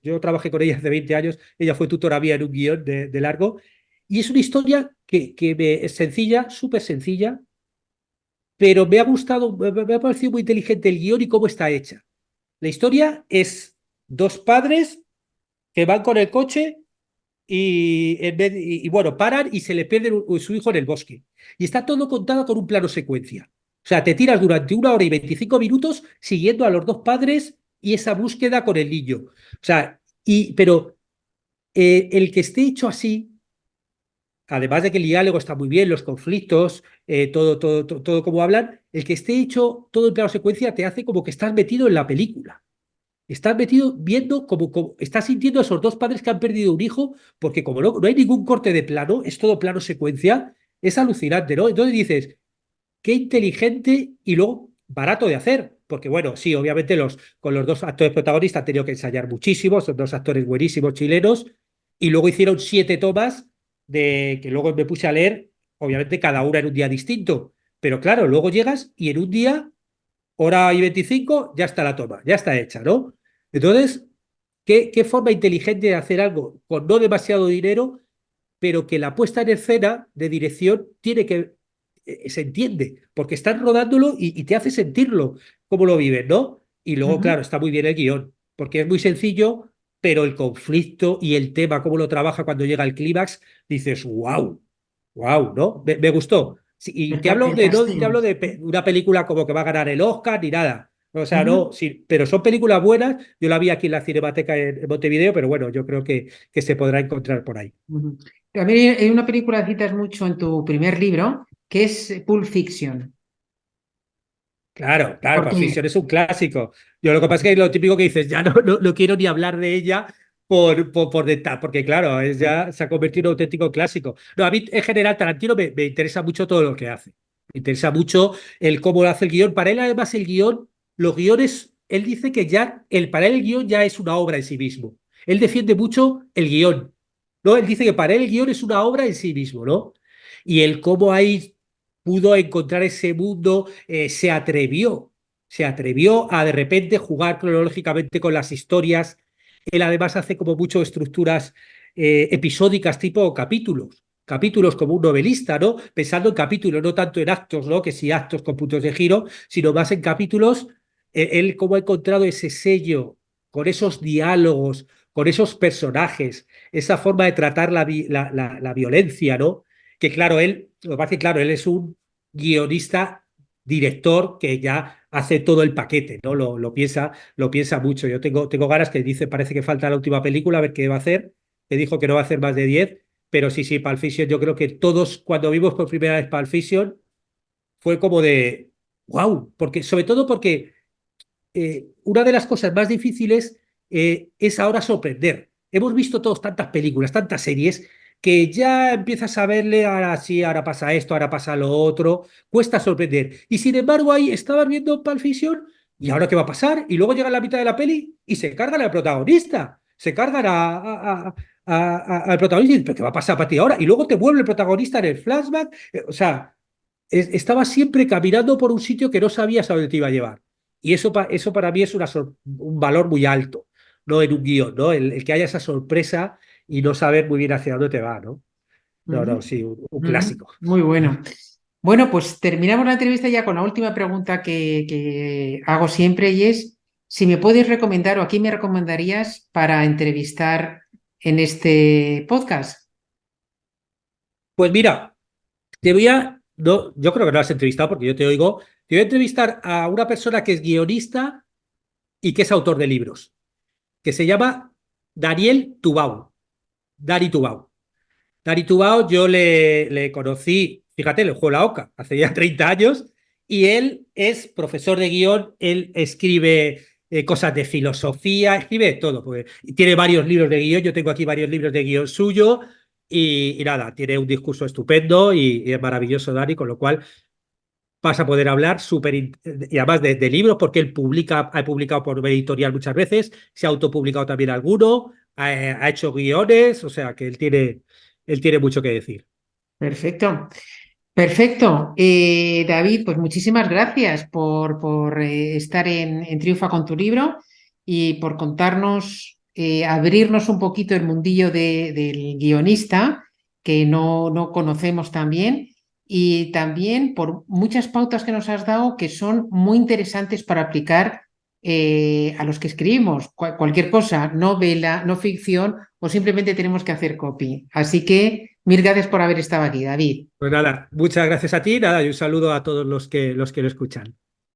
yo trabajé con ella hace 20 años, ella fue tutora mía en un guión de largo, y es una historia que es sencilla, súper sencilla, pero me ha gustado, me ha parecido muy inteligente el guión y cómo está hecha. La historia es dos padres que van con el coche bueno, paran y se le pierde su hijo en el bosque. Y está todo contado con un plano secuencia. O sea, te tiras durante 1 hora y 25 minutos siguiendo a los dos padres y esa búsqueda con el niño. O sea, pero el que esté hecho así, además de que el diálogo está muy bien, los conflictos, todo como hablan, el que esté hecho todo en plano secuencia te hace como que estás metido en la película. Estás metido viendo como estás sintiendo a esos dos padres que han perdido un hijo, porque como no hay ningún corte de plano, es todo plano secuencia, es alucinante, ¿no? Entonces dices, qué inteligente y luego barato de hacer, porque bueno, sí, obviamente con los dos actores protagonistas han tenido que ensayar muchísimo, son dos actores buenísimos chilenos, y luego hicieron 7 tomas de que luego me puse a leer, obviamente cada una en un día distinto, pero claro, luego llegas y en un día 1 hora y 25, ya está la toma, ya está hecha, ¿no? Entonces, qué forma inteligente de hacer algo con no demasiado dinero, pero que la puesta en escena de dirección tiene que se entiende, porque están rodándolo y te hace sentirlo, cómo lo viven, ¿no? Y luego, Ujú. claro, está muy bien el guión, porque es muy sencillo, pero el conflicto y el tema, cómo lo trabaja cuando llega el clímax, dices, wow, wow, ¿no? Me gustó. Sí, y te hablo El de, no te casting. hablo de una película como que va a ganar el Oscar ni nada. O sea, Ujú. no, sí, pero son películas buenas. Yo la vi aquí en la Cinemateca en Montevideo, pero bueno, yo creo que se podrá encontrar por ahí. Ujú. También hay una película que citas mucho en tu primer libro, que es Pulp Fiction. Claro, claro, ¿Por Pulp qué? Fiction es un clásico. Yo lo que pasa es que lo típico que dices, ya no quiero ni hablar de ella por detrás, porque claro, ya se ha convertido en un auténtico clásico. No, a mí en general Tarantino me interesa mucho todo lo que hace. Me interesa mucho el cómo hace el guión. Para él, además, el guión, los guiones, él dice que ya, para él el guión ya es una obra en sí mismo. Él defiende mucho el guión, ¿no? Él dice que para él el guión es una obra en sí mismo, ¿no? Y el cómo ahí pudo encontrar ese mundo, se atrevió a de repente jugar cronológicamente con las historias. Él además hace como mucho estructuras episódicas tipo capítulos como un novelista, ¿no? Pensando en capítulos, no tanto en actos, ¿no? Que sí actos con puntos de giro, sino más en capítulos. Él cómo ha encontrado ese sello, con esos diálogos, con esos personajes, esa forma de tratar la violencia, ¿no? Que claro, lo que pasa es que claro, él es un guionista, director que ya hace todo el paquete, ¿no? Lo piensa mucho. Yo tengo ganas que dice, parece que falta la última película, a ver qué va a hacer. Que dijo que no va a hacer más de 10, pero sí, sí, Pulp Fiction, yo creo que todos cuando vimos por primera vez Pulp Fiction fue como de wow, porque, sobre todo porque una de las cosas más difíciles es ahora sorprender. Hemos visto todos tantas películas, tantas series, que ya empiezas a verle, ahora sí, ahora pasa esto, ahora pasa lo otro, cuesta sorprender. Y sin embargo, ahí estabas viendo Pulp Fiction, ¿y ahora qué va a pasar? Y luego llega la mitad de la peli y se cargan al protagonista, se cargan al protagonista y dices, ¿pero qué va a pasar para ti ahora? Y luego te vuelve el protagonista en el flashback. O sea, estabas siempre caminando por un sitio que no sabías a dónde te iba a llevar. Y eso para mí es un valor muy alto, ¿no? En un guión, ¿no? El que haya esa sorpresa y no saber muy bien hacia dónde te va, ¿no? No, Ujú. no, sí, un Ujú. clásico. Muy bueno. Bueno, pues terminamos la entrevista ya con la última pregunta que hago siempre y es si me puedes recomendar o a quién me recomendarías para entrevistar en este podcast. Pues mira, no, yo creo que no lo has entrevistado porque yo te oigo, te voy a entrevistar a una persona que es guionista y que es autor de libros, que se llama Daniel Tubau, Dari Tubau. Dari Tubau yo le conocí, fíjate, en el juego de la Oca, hace ya 30 años, y él es profesor de guión, él escribe cosas de filosofía, escribe de todo, porque tiene varios libros de guión, yo tengo aquí varios libros de guión suyo, y nada, tiene un discurso estupendo y es maravilloso, Dani, con lo cual vas a poder hablar y además de libros, porque él ha publicado por editorial muchas veces, se ha autopublicado también alguno, ha hecho guiones, o sea que él tiene mucho que decir. Perfecto. Perfecto. David, pues muchísimas gracias por estar en Triunfa con tu libro y por contarnos, abrirnos un poquito el mundillo del guionista que no conocemos tan bien y también por muchas pautas que nos has dado que son muy interesantes para aplicar a los que escribimos cualquier cosa, novela, no ficción o simplemente tenemos que hacer copy. Así que mil gracias por haber estado aquí, David. Pues nada, muchas gracias a ti, nada, y un saludo a todos los que lo escuchan.